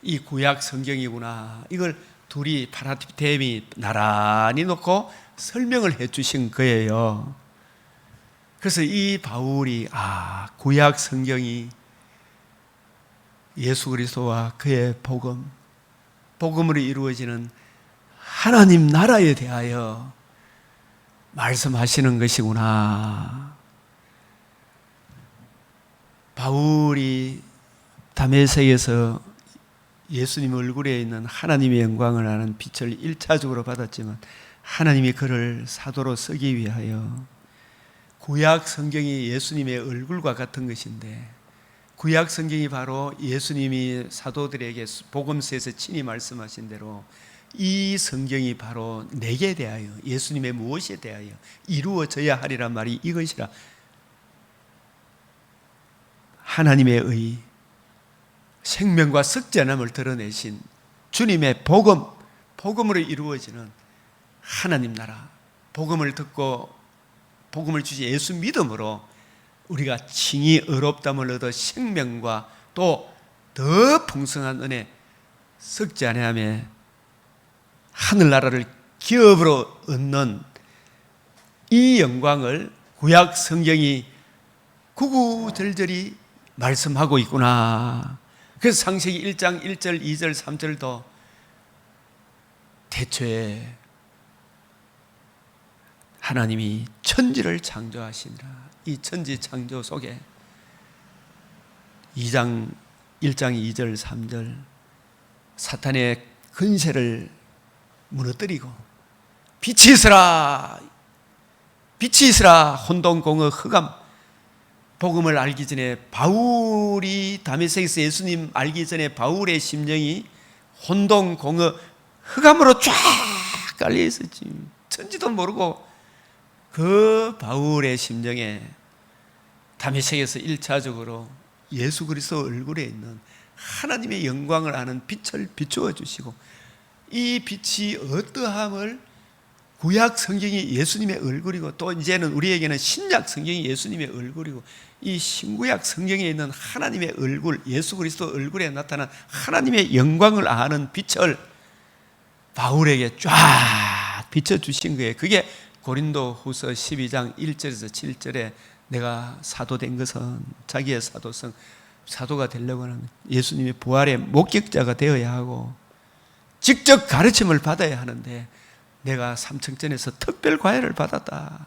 이 구약 성경이구나, 이걸 둘이 파라디템이 나란히 놓고 설명을 해 주신 거예요. 그래서 이 바울이 구약 성경이 예수 그리스도와 그의 복음으로 이루어지는 하나님 나라에 대하여 말씀하시는 것이구나. 바울이 다메섹에서 예수님 얼굴에 있는 하나님의 영광을 아는 빛을 1차적으로 받았지만, 하나님이 그를 사도로 쓰기 위하여 구약 성경이 예수님의 얼굴과 같은 것인데, 구약 성경이 바로 예수님이 사도들에게 복음서에서 친히 말씀하신 대로 이 성경이 바로 내게 대하여, 예수님의 무엇에 대하여 이루어져야 하리란 말이 이것이라. 하나님의 의, 생명과 썩지 않음을 드러내신 주님의 복음으로 이루어지는 하나님 나라, 복음을 듣고 복음을 주신 예수 믿음으로 우리가 칭히 의롭다함을 얻어 생명과 또 더 풍성한 은혜, 썩지 아니하며 하늘나라를 기업으로 얻는 이 영광을 구약 성경이 구구절절히 말씀하고 있구나. 그래서 창세기 1장 1절 2절 3절도 태초에 하나님이 천지를 창조하시니라, 이 천지 창조 속에 1장 2절 3절 사탄의 근세를 무너뜨리고 빛이 있으라 혼돈공허 흑암. 복음을 알기 전에 바울이 다메섹에서 예수님 알기 전에 바울의 심령이 혼돈공허 흑암으로 쫙 깔려 있었지. 천지도 모르고 그 바울의 심령에 다메섹에서 1차적으로 예수 그리스도 얼굴에 있는 하나님의 영광을 아는 빛을 비추어 주시고, 이 빛이 어떠함을 구약 성경이 예수님의 얼굴이고, 또 이제는 우리에게는 신약 성경이 예수님의 얼굴이고, 이 신구약 성경에 있는 하나님의 얼굴, 예수 그리스도 얼굴에 나타난 하나님의 영광을 아는 빛을 바울에게 쫙 비춰주신 거예요. 그게 고린도 후서 12장 1절에서 7절에 내가 사도 된 것은 자기의 사도성, 사도가 되려고 하면 예수님의 부활의 목격자가 되어야 하고 직접 가르침을 받아야 하는데 내가 삼청전에서 특별 과외를 받았다.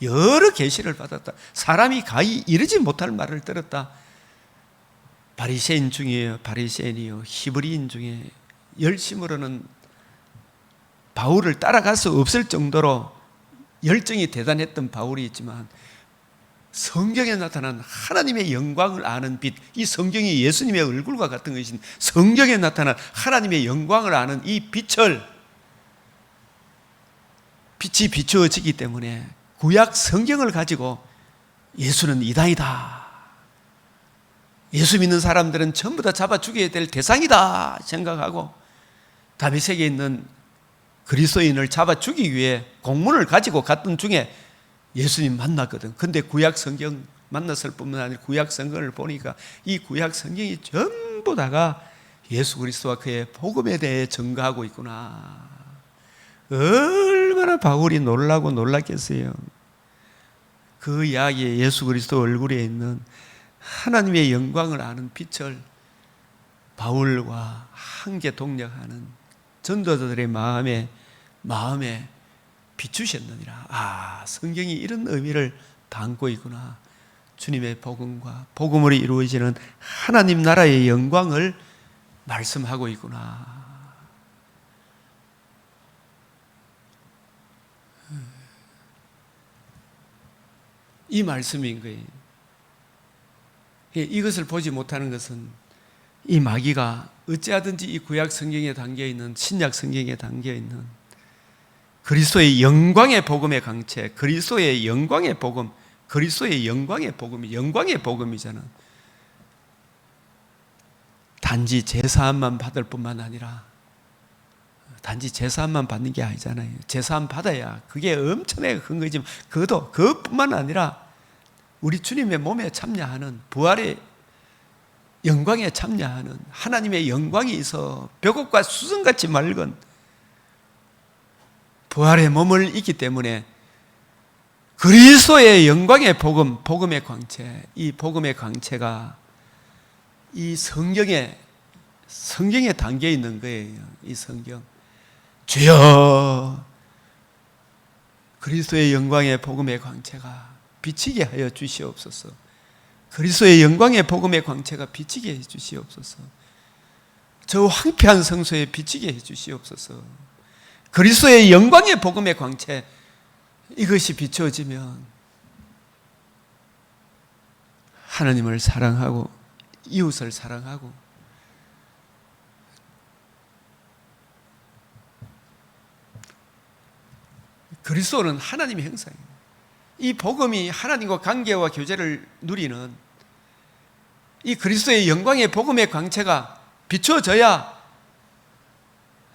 여러 계시를 받았다. 사람이 가히 이르지 못할 말을 들었다. 바리새인 중에 바리새인이요 히브리인 중에 열심으로는 바울을 따라갈 수 없을 정도로 열정이 대단했던 바울이 있지만 성경에 나타난 하나님의 영광을 아는 빛, 이 성경이 예수님의 얼굴과 같은 것인 성경에 나타난 하나님의 영광을 아는 이 빛이 비추어지기 때문에 구약 성경을 가지고 예수는 이단이다, 예수 믿는 사람들은 전부 다 잡아 죽여야 될 대상이다 생각하고 다메섹에 있는 그리스도인을 잡아 죽이기 위해 공문을 가지고 갔던 중에 예수님 만났거든. 근데 구약 성경 만났을 뿐만 아니라 구약 성경을 보니까 이 구약 성경이 전부 다가 예수 그리스도와 그의 복음에 대해 증거하고 있구나. 얼마나 바울이 놀라고 놀랐겠어요. 그 이야기에 예수 그리스도 얼굴에 있는 하나님의 영광을 아는 빛을 바울과 함께 동력하는 전도자들의 마음에 비추셨느니라. 아, 성경이 이런 의미를 담고 있구나. 주님의 복음과 복음으로 이루어지는 하나님 나라의 영광을 말씀하고 있구나. 이 말씀인 거예요. 이것을 보지 못하는 것은 이 마귀가 어찌하든지 이 구약 성경에 담겨있는 신약 성경에 담겨있는 그리스도의 영광의 복음의 강체, 그리스도의 영광의 복음, 그리스도의 영광의 복음이 영광의 복음이잖아. 단지 제사함만 받을 뿐만 아니라 단지 제사함만 받는 게 아니잖아요. 제사함 받아야 그게 엄청나게 큰 거지만 그것뿐만 아니라 우리 주님의 몸에 참여하는 부활의 영광에 참여하는 하나님의 영광이 있어 벽옥과 수성같이 맑은 부활의 몸을 있기 때문에 그리스도의 영광의 복음, 복음의 광채, 이 복음의 광채가 이 성경에 담겨 있는 거예요. 이 성경. 주여, 그리스도의 영광의 복음의 광채가 비치게 하여 주시옵소서. 그리스도의 영광의 복음의 광채가 비치게 해 주시옵소서. 저 황폐한 성소에 비치게 해 주시옵소서. 그리스도의 영광의 복음의 광채, 이것이 비추어지면 하나님을 사랑하고 이웃을 사랑하고 그리스도는 하나님의 형상입니다. 이 복음이 하나님과 관계와 교제를 누리는 이 그리스도의 영광의 복음의 광채가 비추어져야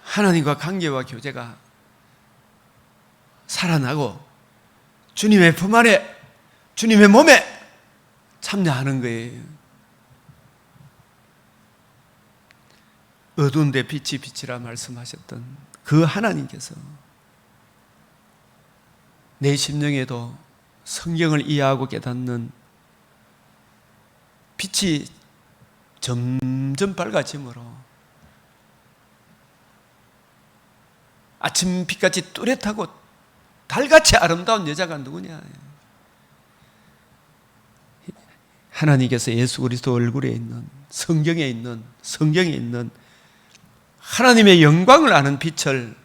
하나님과 관계와 교제가 살아나고 주님의 품 안에, 주님의 몸에 참여하는 거예요. 어두운 데 빛이 빛이라 말씀하셨던 그 하나님께서 내 심령에도 성경을 이해하고 깨닫는 빛이 점점 밝아짐으로 아침 빛같이 뚜렷하고 달같이 아름다운 여자가 누구냐? 하나님께서 예수 그리스도 얼굴에 있는 성경에 있는 하나님의 영광을 아는 빛을,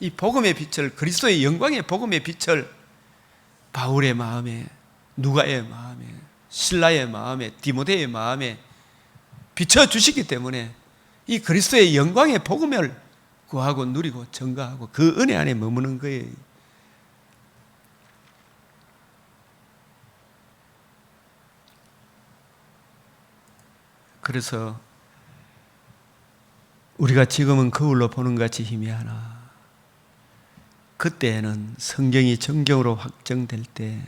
이 복음의 빛을, 그리스도의 영광의 복음의 빛을 바울의 마음에, 누가의 마음에, 실라의 마음에, 디모데의 마음에 비춰주시기 때문에 이 그리스도의 영광의 복음을 구하고 누리고 증거하고 그 은혜 안에 머무는 거예요. 그래서 우리가 지금은 거울로 보는 것 같이 희미하나 그때에는 성경이 정경으로 확정될 때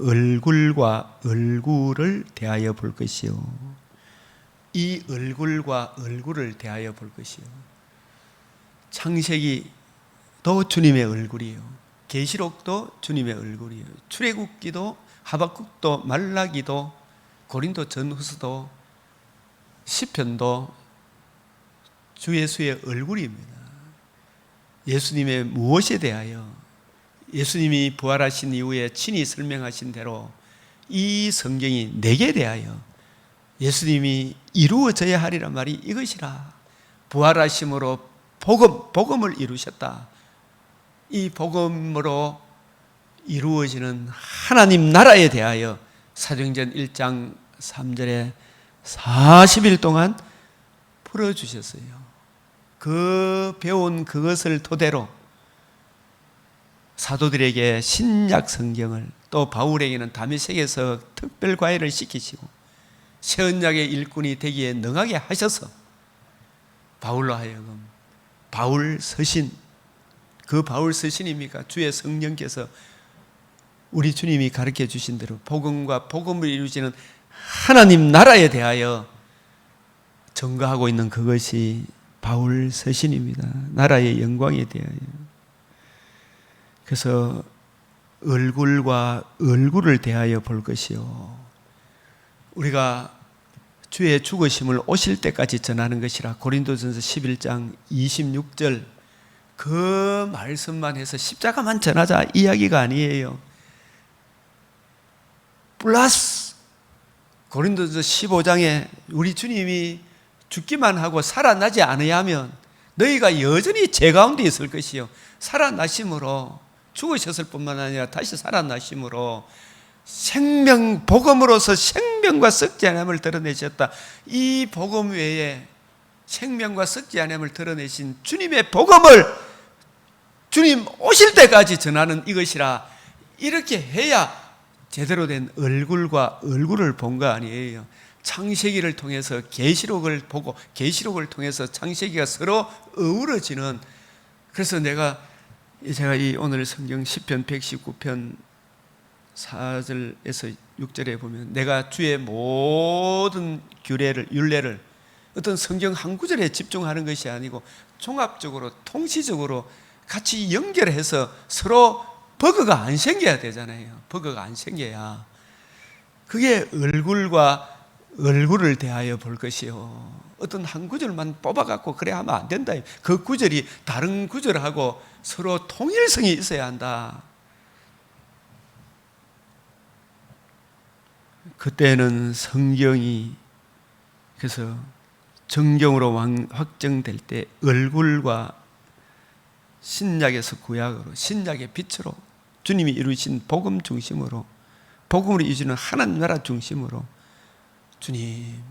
얼굴과 얼굴을 대하여 볼 것이요, 이 얼굴과 얼굴을 대하여 볼 것이요. 창세기도 주님의 얼굴이요, 계시록도 주님의 얼굴이에요. 출애굽기도 하박국도 말라기도 고린도 전후서도 시편도 주 예수의 얼굴입니다. 예수님의 무엇에 대하여, 예수님이 부활하신 이후에 친히 설명하신 대로 이 성경이 내게 대하여 예수님이 이루어져야 하리란 말이 이것이라. 부활하심으로 복음을 이루셨다. 이 복음으로 이루어지는 하나님 나라에 대하여 사도행전 1장 3절에 40일 동안 풀어주셨어요. 그 배운 그것을 토대로 사도들에게 신약 성경을, 또 바울에게는 다메섹에서 특별 과외를 시키시고 새 언약의 일꾼이 되기에 능하게 하셔서 바울로 하여금 바울 서신, 그 바울 서신입니까? 주의 성령께서 우리 주님이 가르쳐 주신 대로 복음과 복음을 이루시는 하나님 나라에 대하여 증거하고 있는 그것이 바울 서신입니다. 나라의 영광에 대하여. 그래서 얼굴과 얼굴을 대하여 볼 것이요, 우리가 주의 죽으심을 오실 때까지 전하는 것이라. 고린도전서 11장 26절 그 말씀만 해서 십자가만 전하자 이야기가 아니에요. 플러스 고린도전서 15장에 우리 주님이 죽기만 하고 살아나지 않으면 너희가 여전히 죄 가운데 있을 것이요, 살아나심으로, 죽으셨을 뿐만 아니라 다시 살아나심으로 생명, 복음으로서 생명과 썩지 않음을 드러내셨다. 이 복음 외에 생명과 썩지 않음을 드러내신 주님의 복음을 주님 오실 때까지 전하는 이것이라. 이렇게 해야 제대로 된 얼굴과 얼굴을 본 거 아니에요. 창세기를 통해서 계시록을 보고 계시록을 통해서 창세기가 서로 어우러지는. 그래서 제가 이 오늘 성경 시편 119편 4절에서 6절에 보면 내가 주의 모든 율례를 어떤 성경 한 구절에 집중하는 것이 아니고 종합적으로 통시적으로 같이 연결해서 서로 버그가 안 생겨야 되잖아요. 버그가 안 생겨야 그게 얼굴과 얼굴을 대하여 볼 것이요, 어떤 한 구절만 뽑아갖고 그래 하면 안 된다. 그 구절이 다른 구절하고 서로 통일성이 있어야 한다. 그때는 성경이 그래서 정경으로 확정될 때 얼굴과 신약에서 구약으로, 신약의 빛으로 주님이 이루신 복음 중심으로, 복음을 이루시는 하나님 나라 중심으로 주님,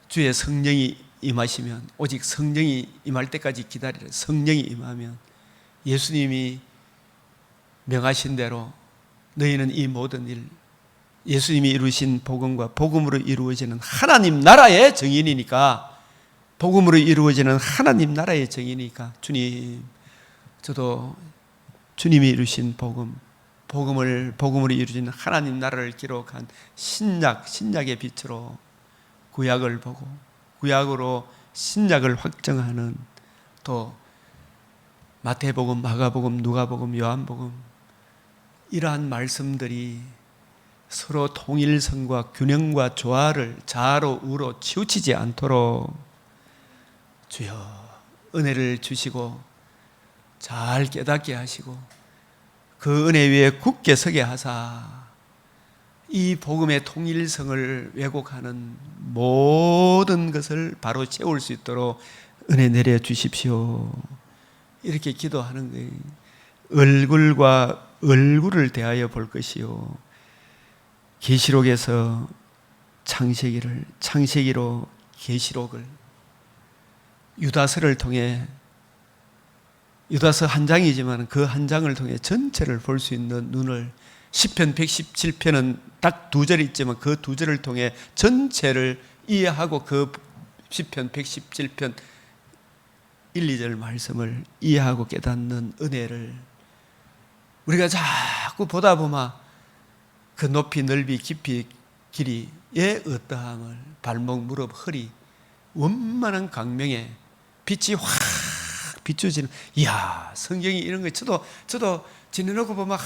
주의 성령이 임하시면, 오직 성령이 임할 때까지 기다리라. 성령이 임하면 예수님이 명하신 대로 너희는 이 모든 일, 예수님이 이루신 복음과 복음으로 이루어지는 하나님 나라의 증인이니까, 복음으로 이루어지는 하나님 나라의 증인이니까 주님, 저도 주님이 이루신 복음으로 이루어지는 하나님 나라를 기록한 신약의 빛으로 구약을 보고 구약으로 신약을 확정하는, 또 마태복음, 마가복음, 누가복음, 요한복음, 이러한 말씀들이 서로 통일성과 균형과 조화를 좌로 우로 치우치지 않도록 주여 은혜를 주시고 잘 깨닫게 하시고 그 은혜 위에 굳게 서게 하사 이 복음의 통일성을 왜곡하는 모든 것을 바로 채울 수 있도록 은혜 내려 주십시오. 이렇게 기도하는 거예요. 얼굴과 얼굴을 대하여 볼 것이요, 계시록에서 창세기를, 창세기로 계시록을, 유다서를 통해, 유다서 한 장이지만 그 한 장을 통해 전체를 볼 수 있는 눈을, 시편 117편은 딱 2절 있지만 그 2절을 통해 전체를 이해하고 그 시편 117편 1, 2절 말씀을 이해하고 깨닫는 은혜를 우리가 자꾸 보다 보면 그 높이, 넓이, 깊이, 길이의 어떠함을, 발목, 무릎, 허리, 원만한 강명에 빛이 확 비춰지는, 이야, 성경이 이런 거 저도 지내놓고 보면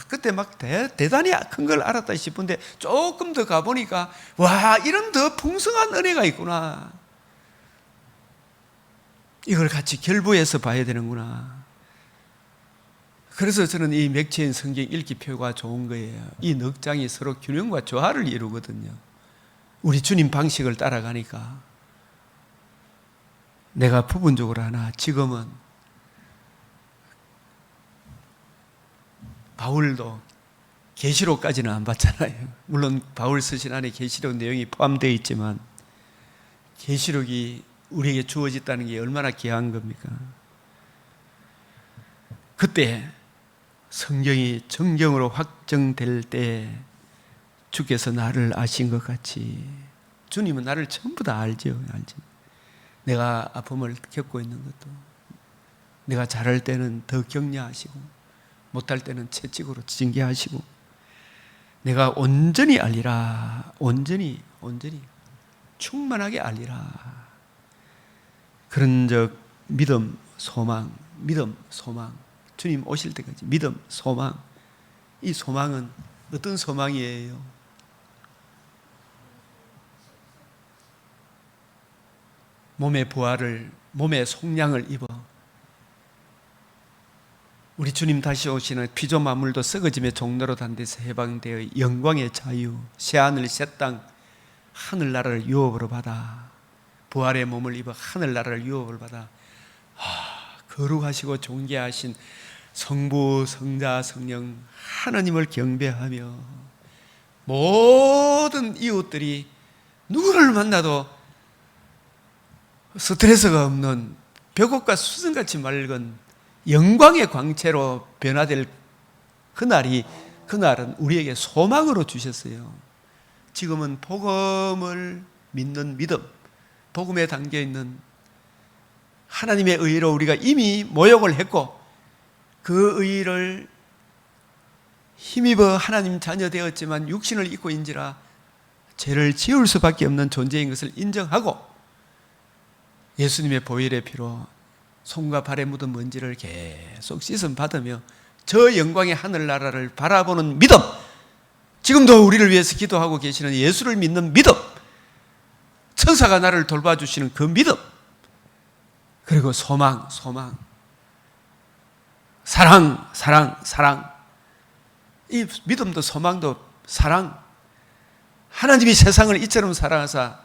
그때 막 대단히 큰 걸 알았다 싶은데 조금 더 가보니까 와, 이런 더 풍성한 은혜가 있구나. 이걸 같이 결부해서 봐야 되는구나. 그래서 저는 이 맥체인 성경 읽기표가 좋은 거예요. 이 넉 장이 서로 균형과 조화를 이루거든요. 우리 주님 방식을 따라가니까 내가 부분적으로 하나, 지금은 바울도 계시록까지는 안 봤잖아요. 물론 바울 서신 안에 계시록 내용이 포함되어 있지만 계시록이 우리에게 주어졌다는 게 얼마나 귀한 겁니까? 그때 성경이 정경으로 확정될 때 주께서 나를 아신 것 같이, 주님은 나를 전부 다 알죠. 내가 아픔을 겪고 있는 것도, 내가 잘할 때는 더 격려하시고 못할 때는 채찍으로 징계하시고, 내가 온전히 알리라, 온전히 충만하게 알리라. 그런 적 믿음, 소망, 주님 오실 때까지 믿음, 소망. 이 소망은 어떤 소망이에요? 몸의 부활을, 몸의 속량을 입어 우리 주님 다시 오시는 피조 만물도 썩어짐의 종로로 단 데서 해방되어 영광의 자유, 새하늘 새땅, 하늘나라를 유업으로 받아, 부활의 몸을 입어 하늘나라를 유업을 받아 거룩하시고 존귀하신 성부, 성자, 성령 하나님을 경배하며 모든 이웃들이 누구를 만나도 스트레스가 없는 벽옥과 수정같이 맑은 영광의 광채로 변화될 그날은 우리에게 소망으로 주셨어요. 지금은 복음을 믿는 믿음, 복음에 담겨있는 하나님의 의로 우리가 이미 모욕을 했고 그 의를 힘입어 하나님 자녀 되었지만 육신을 입고 인지라 죄를 지을 수밖에 없는 존재인 것을 인정하고 예수님의 보혈의 피로 손과 발에 묻은 먼지를 계속 씻음 받으며 저 영광의 하늘나라를 바라보는 믿음, 지금도 우리를 위해서 기도하고 계시는 예수를 믿는 믿음, 천사가 나를 돌봐주시는 그 믿음, 그리고 소망, 사랑. 이 믿음도 소망도 사랑. 하나님이 세상을 이처럼 사랑하사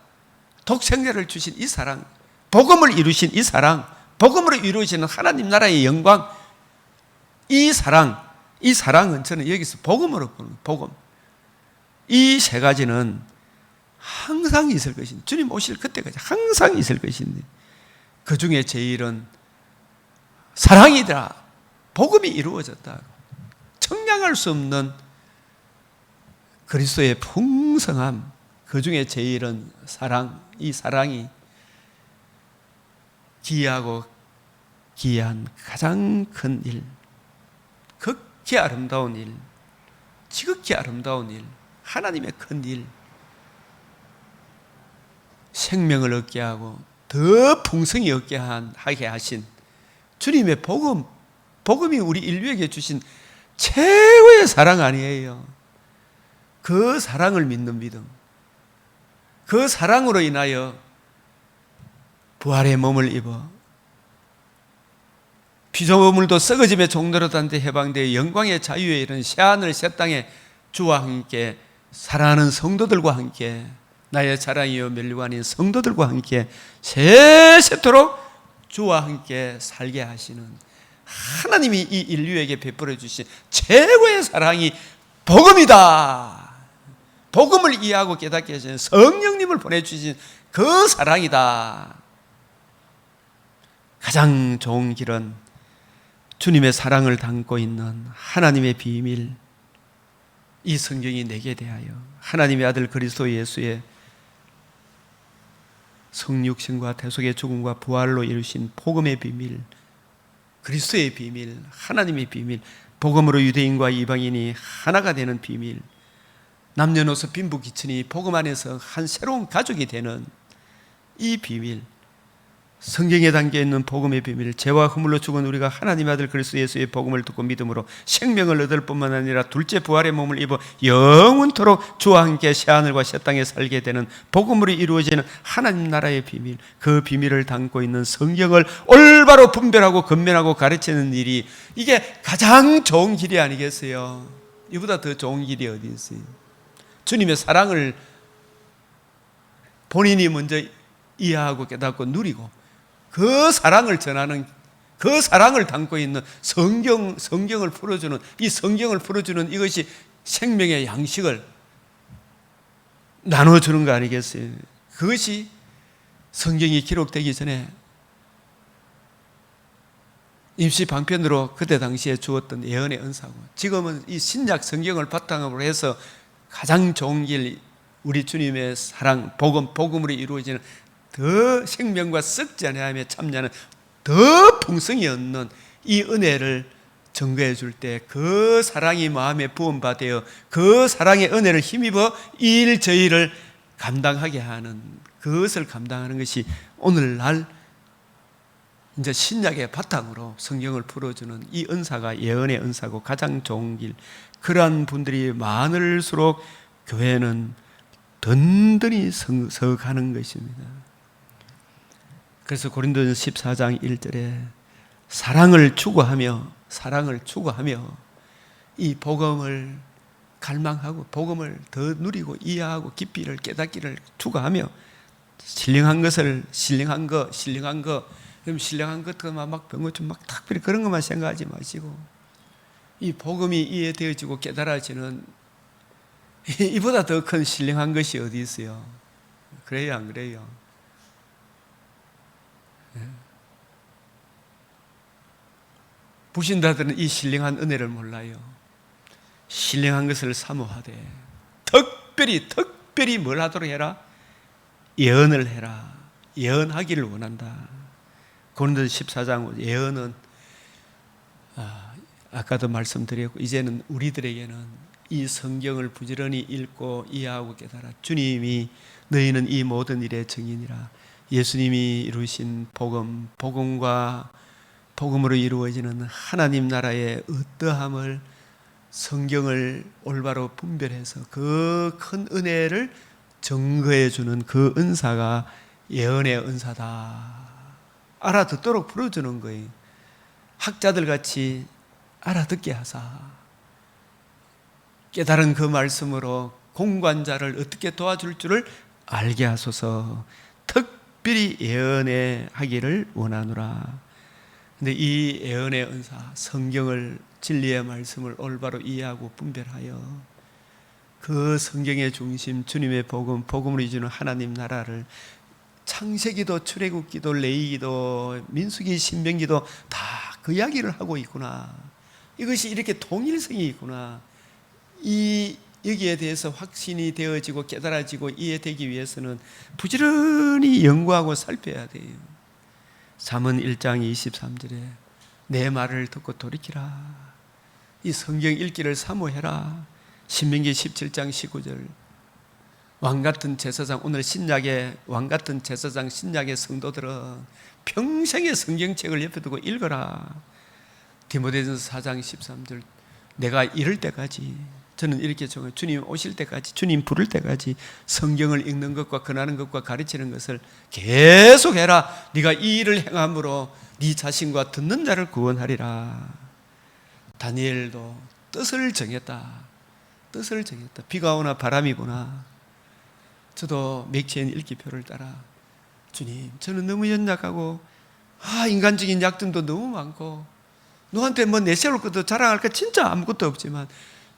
독생자를 주신 이 사랑, 복음을 이루신 이 사랑, 복음으로 이루어지는 하나님 나라의 영광, 이 사랑은 저는 여기서 복음으로 보는 복음. 이 세 가지는 항상 있을 것인데, 주님 오실 그때까지 항상 있을 것인데, 그 중에 제일은 사랑이다. 복음이 이루어졌다. 청량할 수 없는 그리스도의 풍성함, 그 중에 제일은 사랑. 이 사랑이 기이하고 기이한 가장 큰 일, 극히 아름다운 일, 지극히 아름다운 일, 하나님의 큰 일, 생명을 얻게 하고 더 풍성히 얻게 하게 하신 주님의 복음이 우리 인류에게 주신 최고의 사랑 아니에요. 그 사랑을 믿는 믿음, 그 사랑으로 인하여 부활의 몸을 입어 피조물도 썩어짐의 종로로 단 데 해방되어 영광의 자유에 이른 새하늘 새 땅에 주와 함께 사랑하는 성도들과 함께 나의 자랑이요 멸류관인 성도들과 함께 세세토록 주와 함께 살게 하시는 하나님이 이 인류에게 베풀어 주신 최고의 사랑이 복음이다. 복음을 이해하고 깨닫게 하시는 성령님을 보내주신 그 사랑이다. 가장 좋은 길은 주님의 사랑을 담고 있는 하나님의 비밀, 이 성경이 내게 대하여 하나님의 아들 그리스도 예수의 성육신과 대속의 죽음과 부활로 이루신 복음의 비밀, 그리스도의 비밀, 하나님의 비밀, 복음으로 유대인과 이방인이 하나가 되는 비밀, 남녀노소 빈부귀천이 복음 안에서 한 새로운 가족이 되는 이 비밀, 성경에 담겨있는 복음의 비밀, 죄와 허물로 죽은 우리가 하나님 아들 그리스도 예수의 복음을 듣고 믿음으로 생명을 얻을 뿐만 아니라 둘째 부활의 몸을 입어 영원토록 주와 함께 새하늘과 새 땅에 살게 되는 복음으로 이루어지는 하나님 나라의 비밀, 그 비밀을 담고 있는 성경을 올바로 분별하고 건면하고 가르치는 일이, 이게 가장 좋은 길이 아니겠어요? 이보다 더 좋은 길이 어디 있어요? 주님의 사랑을 본인이 먼저 이해하고 깨닫고 누리고 그 사랑을 전하는, 그 사랑을 담고 있는 성경을 풀어주는, 이 성경을 풀어주는 이것이 생명의 양식을 나눠주는 거 아니겠어요? 그것이 성경이 기록되기 전에 임시 방편으로 그때 당시에 주었던 예언의 은사고, 지금은 이 신약 성경을 바탕으로 해서 가장 좋은 길, 우리 주님의 사랑, 복음으로 이루어지는 더 생명과 썩지 아니하며 참냐는 더 풍성히 얻는 이 은혜를 증거해 줄 때 그 사랑이 마음에 부음받아 그 사랑의 은혜를 힘입어 저희를 감당하게 하는, 그것을 감당하는 것이 오늘날 이제 신약의 바탕으로 성경을 풀어주는 이 은사가 예언의 은사고 가장 좋은 길, 그러한 분들이 많을수록 교회는 든든히 서가는 것입니다. 그래서 고린도전서 14장 1절에 사랑을 추구하며 이 복음을 갈망하고 복음을 더 누리고 이해하고 깊이를 깨닫기를 추구하며 신령한 거 그럼 신령한 것만 막 병고좀 막 특별히 그런 것만 생각하지 마시고, 이 복음이 이해되어지고 깨달아지는 이보다 더 큰 신령한 것이 어디 있어요? 그래요, 안 그래요? 부신자들은 이 신령한 은혜를 몰라요. 신령한 것을 사모하되 특별히 뭘 하도록 해라? 예언을 해라. 예언하기를 원한다. 고린도서 14장 예언은 아까도 말씀드렸고, 이제는 우리들에게는 이 성경을 부지런히 읽고 이해하고 깨달아 주님이 너희는 이 모든 일의 증인이라, 예수님이 이루신 복음과 복음으로 이루어지는 하나님 나라의 어떠함을 성경을 올바로 분별해서 그 큰 은혜를 증거해 주는 그 은사가 예언의 은사다. 알아듣도록 풀어주는 거예요. 학자들 같이 알아듣게 하사 깨달은 그 말씀으로 공관자를 어떻게 도와줄 줄을 알게 하소서. 특별히 예언에 하기를 원하노라. 근데 이 예언의 은사, 성경을, 진리의 말씀을 올바로 이해하고 분별하여 그 성경의 중심, 주님의 복음으로 이루는 하나님 나라를 창세기도 출애굽기도 레위기도 민수기 신명기도 다 그 이야기를 하고 있구나. 이것이 이렇게 동일성이 있구나. 여기에 대해서 확신이 되어지고 깨달아지고 이해되기 위해서는 부지런히 연구하고 살펴야 돼요. 잠언 1장 23절에 내 말을 듣고 돌이키라. 이 성경 읽기를 사모해라. 신명기 17장 19절 왕같은 제사장, 오늘 신약의 왕같은 제사장, 신약의 성도들은 평생의 성경책을 옆에 두고 읽어라. 디모데전서 4장 13절 내가 이럴 때까지, 저는 이렇게 정해요. 주님 오실 때까지, 주님 부를 때까지 성경을 읽는 것과 권하는 것과 가르치는 것을 계속해라. 네가 이 일을 행함으로 네 자신과 듣는 자를 구원하리라. 다니엘도 뜻을 정했다. 비가 오나 바람이 부나 저도 맥체인 읽기표를 따라 주님, 저는 너무 연약하고 인간적인 약점도 너무 많고 너한테 뭐 내세울 것도 자랑할 것 진짜 아무것도 없지만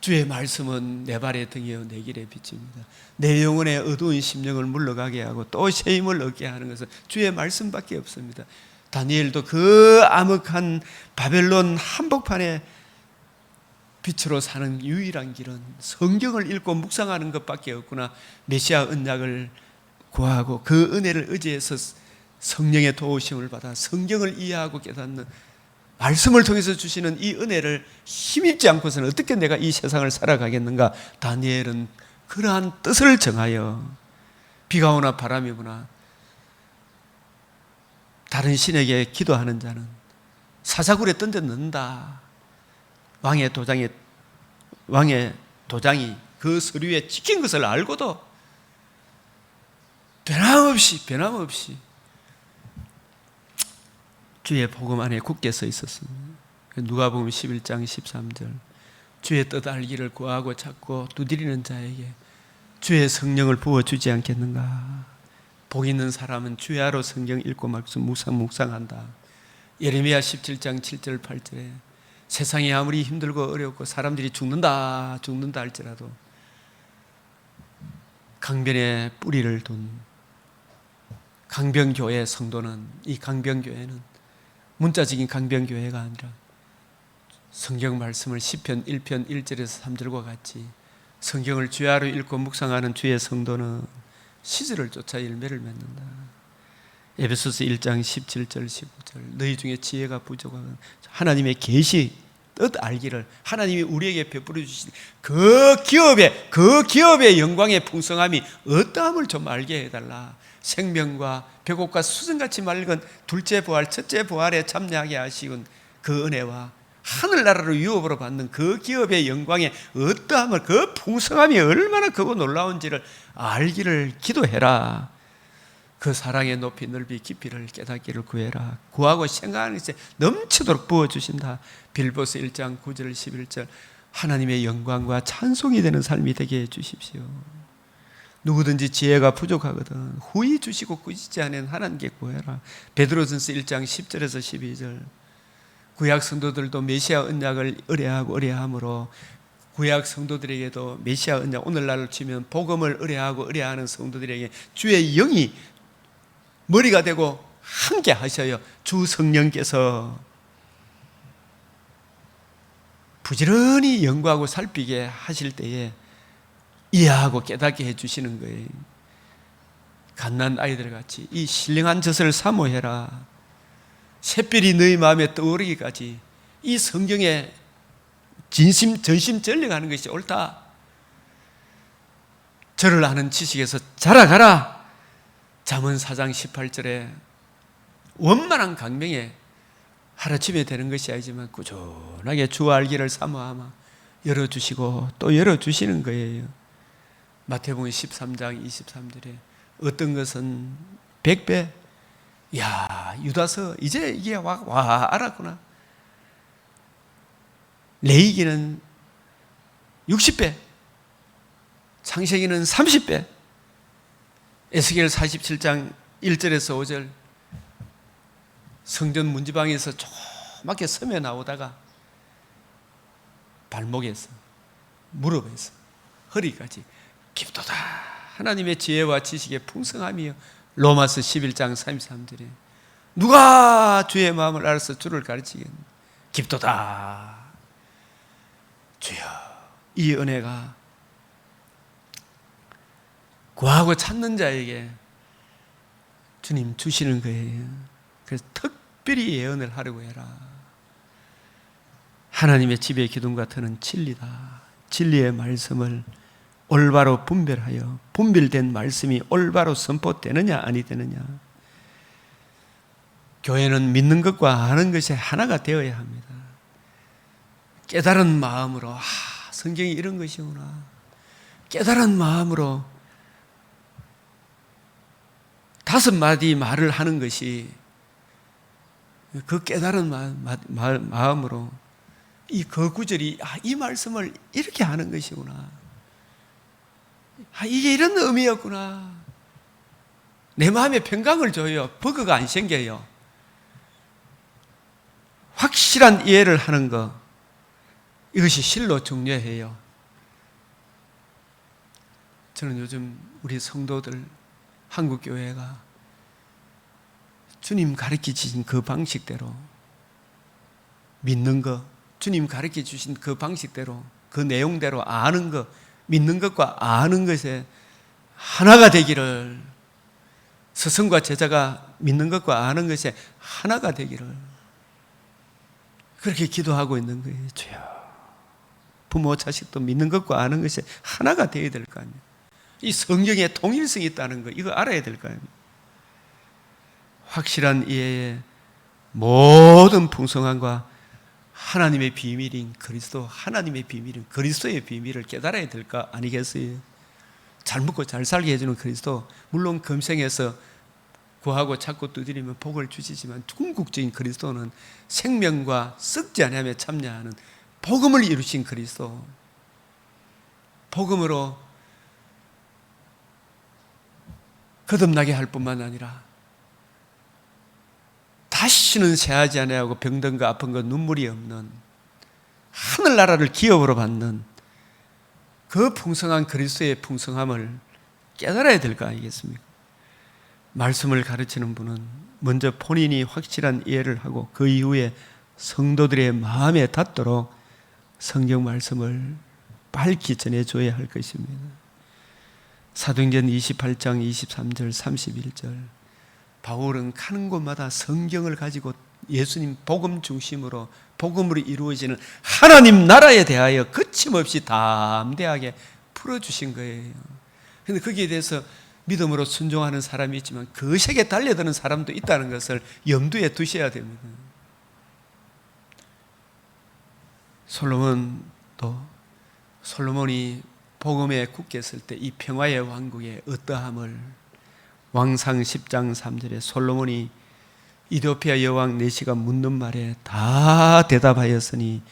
주의 말씀은 내 발의 등이요 내 길의 빛입니다. 내 영혼의 어두운 심령을 물러가게 하고 또 새 힘을 얻게 하는 것은 주의 말씀밖에 없습니다. 다니엘도 그 암흑한 바벨론 한복판에 빛으로 사는 유일한 길은 성경을 읽고 묵상하는 것밖에 없구나. 메시아 언약을 구하고 그 은혜를 의지해서 성령의 도우심을 받아 성경을 이해하고 깨닫는, 말씀을 통해서 주시는 이 은혜를 힘입지 않고서는 어떻게 내가 이 세상을 살아가겠는가. 다니엘은 그러한 뜻을 정하여 비가 오나 바람이 부나 다른 신에게 기도하는 자는 사자굴에 던져 넣는다. 왕의 도장이 그 서류에 찍힌 것을 알고도 변함없이 주의 복음 안에 굳게 서 있었습니다. 누가복음 11장 13절, 주의 뜻 알기를 구하고 찾고 두드리는 자에게 주의 성령을 부어주지 않겠는가. 복 있는 사람은 주야로 성경 읽고 말씀 묵상한다. 예레미야 17장 7절 8절에 세상이 아무리 힘들고 어렵고 사람들이 죽는다 할지라도 강변에 뿌리를 둔 강변교회 성도는, 이 강변교회는 문자적인 강변교회가 아니라 성경 말씀을 시편 1편 1절에서 3절과 같이 성경을 주야로 읽고 묵상하는 주의 성도는 시절을 쫓아 열매를 맺는다. 에베소서 1장 17절 15절, 너희 중에 지혜가 부족하면 하나님의 계시 뜻 알기를, 하나님이 우리에게 베풀어 주신 그 기업의 영광의 풍성함이 어떠함을 좀 알게 해달라. 생명과 벽옥과 수정같이 맑은 둘째 부활 첫째 부활에 참여하게 하시군 그 은혜와 하늘나라로 유업으로 받는 그 기업의 영광의 어떠함을, 그 풍성함이 얼마나 크고 놀라운지를 알기를 기도해라. 그 사랑의 높이 넓이 깊이를 깨닫기를 구해라. 구하고 생각하는 것에 넘치도록 부어주신다. 빌보스 1장 9절 11절, 하나님의 영광과 찬송이 되는 삶이 되게 해주십시오. 누구든지 지혜가 부족하거든 후히 주시고 꾸짖지 않은 하나님께 구해라. 베드로전서 1장 10절에서 12절, 구약 성도들도 메시아 언약을 의뢰함으로 구약 성도들에게도 메시아 언약, 오늘날로 치면 복음을 의뢰하는 성도들에게 주의 영이 머리가 되고 함께 하셔요. 주 성령께서 부지런히 연구하고 살피게 하실 때에 이해하고 깨닫게 해주시는 거예요. 갓난 아이들 같이 이 신령한 젖을 사모해라. 샛별이 너희 마음에 떠오르기까지 이 성경에 전심 전력하는 것이 옳다. 저를 아는 지식에서 자라가라. 잠언 4장 18절에 원만한 강명에 하루아침에 되는 것이 아니지만 꾸준하게 주 알기를 사모하며 열어주시고 또 열어주시는 거예요. 마태복음 13장 23절에 어떤 것은 100배, 야 유다서 이제 이게 와 알았구나. 레위기는 60배, 창세기는 30배, 에스겔 47장 1절에서 5절, 성전 문지방에서 조그맣게 섬에 나오다가 발목에서 무릎에서 허리까지 깊도다 하나님의 지혜와 지식의 풍성함이요. 로마서 11장 33절에 누가 주의 마음을 알아서 주를 가르치겠느냐. 깊도다. 주여, 이 은혜가 구하고 찾는 자에게 주님 주시는 거예요. 그래서 특별히 예언을 하려고 해라. 하나님의 집의 기둥과 터는 진리다. 진리의 말씀을 올바로 분별하여 분별된 말씀이 올바로 선포되느냐 아니 되느냐. 교회는 믿는 것과 아는 것이 하나가 되어야 합니다. 깨달은 마음으로 성경이 이런 것이구나. 깨달은 마음으로 5마디 말을 하는 것이 그 깨달은 마음으로 이 구절이 이 말씀을 이렇게 하는 것이구나. 이게 이런 의미였구나. 내 마음에 평강을 줘요. 버그가 안 생겨요. 확실한 이해를 하는 것, 이것이 실로 중요해요. 저는 요즘 우리 성도들, 한국교회가 주님 가르쳐 주신 그 방식대로 믿는 것, 주님 가르쳐 주신 그 방식대로 그 내용대로 아는 것, 믿는 것과 아는 것에 하나가 되기를, 스승과 제자가 믿는 것과 아는 것에 하나가 되기를 그렇게 기도하고 있는 거예요. 주여, 부모 자식도 믿는 것과 아는 것이 하나가 되어야 될 거 아니에요. 이 성경에 통일성이 있다는 거, 이거 알아야 될 거 아니에요. 확실한 이해에 모든 풍성함과 하나님의 비밀인 그리스도, 하나님의 비밀인 그리스도의 비밀을 깨달아야 될 거 아니겠어요? 잘 먹고 잘 살게 해주는 그리스도, 물론 금생에서 구하고 찾고 두드리면 복을 주시지만 궁극적인 그리스도는 생명과 썩지 아니하며 참여하는 복음을 이루신 그리스도, 복음으로 거듭나게 할 뿐만 아니라 다시는 새하지 아니하고 병든 거 아픈 거 눈물이 없는 하늘나라를 기업으로 받는 그 풍성한 그리스도의 풍성함을 깨달아야 될 거 아니겠습니까? 말씀을 가르치는 분은 먼저 본인이 확실한 이해를 하고 그 이후에 성도들의 마음에 닿도록 성경 말씀을 밝히 전해줘야 할 것입니다. 사도행전 28장 23절 31절, 바울은 가는 곳마다 성경을 가지고 예수님 복음 중심으로 복음으로 이루어지는 하나님 나라에 대하여 거침없이 담대하게 풀어주신 거예요. 그런데 거기에 대해서 믿음으로 순종하는 사람이 있지만 거세게 달려드는 사람도 있다는 것을 염두에 두셔야 됩니다. 솔로몬이 복음에 굳게 설 때 이 평화의 왕국의 어떠함을, 왕상 10장 3절에 솔로몬이 이디오피아 여왕 네시가 묻는 말에 다 대답하였으니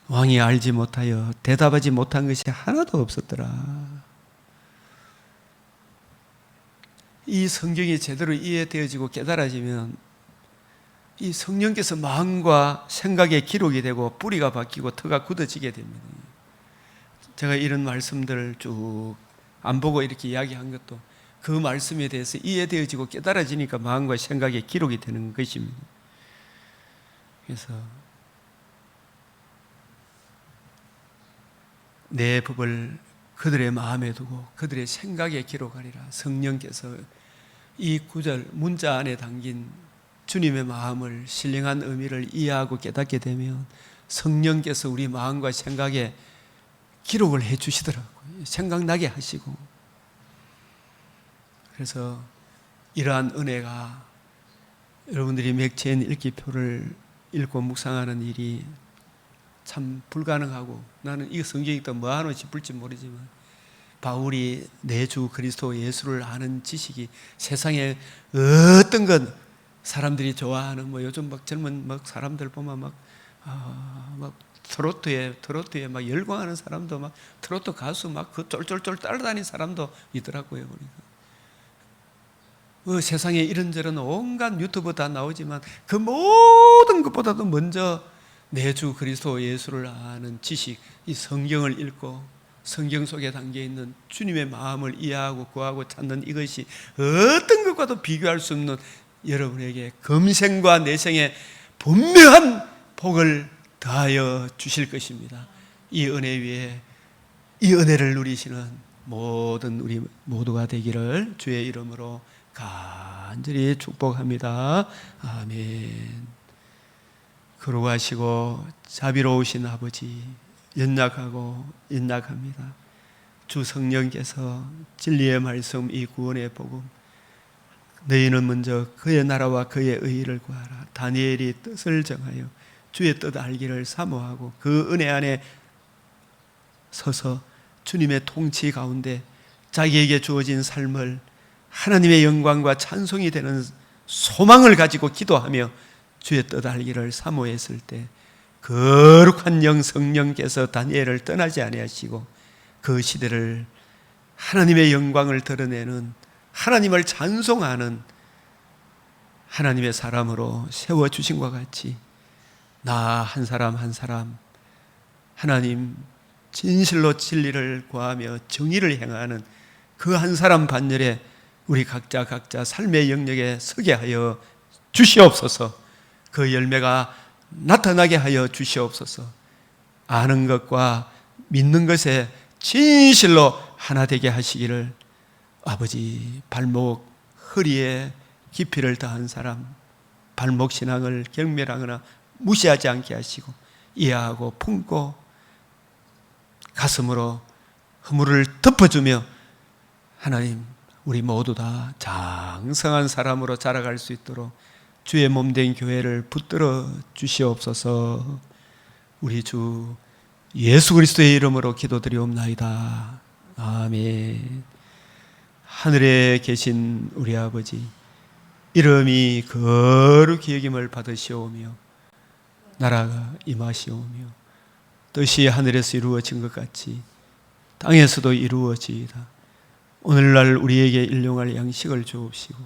왕이 알지 못하여 대답하지 못한 것이 하나도 없었더라. 이 성경이 제대로 이해되어지고 깨달아지면 이 성령께서 마음과 생각에 기록이 되고 뿌리가 바뀌고 터가 굳어지게 됩니다. 제가 이런 말씀들을 쭉 안 보고 이렇게 이야기한 것도 그 말씀에 대해서 이해되어지고 깨달아지니까 마음과 생각에 기록이 되는 것입니다. 그래서 내 법을 그들의 마음에 두고 그들의 생각에 기록하리라. 성령께서 이 구절 문자 안에 담긴 주님의 마음을, 신령한 의미를 이해하고 깨닫게 되면 성령께서 우리 마음과 생각에 기록을 해 주시더라고요. 생각나게 하시고. 그래서 이러한 은혜가 여러분들이 맥체인 읽기표를 읽고 묵상하는 일이 참 불가능하고, 나는 이 성경 읽다 뭐하노 싶을지 모르지만 바울이 내 주 그리스도 예수를 아는 지식이 세상에 어떤 건 사람들이 좋아하는 뭐 요즘 막 젊은 막 사람들 보면 막 트로트에 막 열광하는 사람도, 막 트로트 가수 막 그 쫄쫄쫄 따라다니는 사람도 있더라고요. 세상에 이런저런 온갖 유튜브 다 나오지만 그 모든 것보다도 먼저 내 주 그리스도 예수를 아는 지식, 이 성경을 읽고 성경 속에 담겨있는 주님의 마음을 이해하고 구하고 찾는 이것이 어떤 것과도 비교할 수 없는 여러분에게 금생과 내생에 분명한 복을 더하여 주실 것입니다. 이 은혜 위에 이 은혜를 누리시는 모든 우리 모두가 되기를 주의 이름으로 간절히 축복합니다. 아멘. 거룩하시고 자비로우신 아버지, 연약하고 연약합니다. 주 성령께서 진리의 말씀, 이 구원의 복음, 너희는 먼저 그의 나라와 그의 의의를 구하라. 다니엘이 뜻을 정하여 주의 뜻 알기를 사모하고 그 은혜 안에 서서 주님의 통치 가운데 자기에게 주어진 삶을 하나님의 영광과 찬송이 되는 소망을 가지고 기도하며 주의 뜻 알기를 사모했을 때 거룩한 영 성령께서 다니엘을 떠나지 아니하시고 그 시대를 하나님의 영광을 드러내는, 하나님을 찬송하는 하나님의 사람으로 세워주신 것 같이 나 한 사람 한 사람 하나님 진실로 진리를 구하며 정의를 행하는 그 한 사람 반열에 우리 각자 삶의 영역에 서게 하여 주시옵소서. 그 열매가 나타나게 하여 주시옵소서. 아는 것과 믿는 것에 진실로 하나 되게 하시기를 아버지, 발목 허리에 깊이를 더한 사람, 발목 신앙을 경멸하거나 무시하지 않게 하시고 이해하고 품고 가슴으로 허물을 덮어주며 하나님 우리 모두 다 장성한 사람으로 자라갈 수 있도록 주의 몸된 교회를 붙들어 주시옵소서. 우리 주 예수 그리스도의 이름으로 기도드리옵나이다. 아멘. 하늘에 계신 우리 아버지, 이름이 거룩히 여김을 받으시오며 나라가 임하시오며 뜻이 하늘에서 이루어진 것 같이 땅에서도 이루어지이다. 오늘날 우리에게 일용할 양식을 주옵시고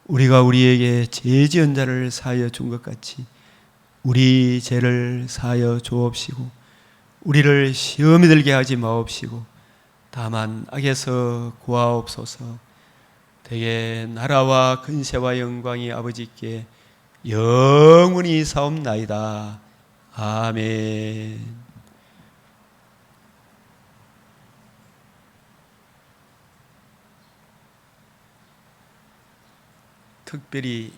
우리가 우리에게 죄 지은 자를 사하여 준 것 같이 우리 죄를 사하여 주옵시고 우리를 시험에 들게 하지 마옵시고 다만 악에서 구하옵소서. 대개 나라와 근세와 영광이 아버지께 영원히 사옵나이다. 아멘. 특별히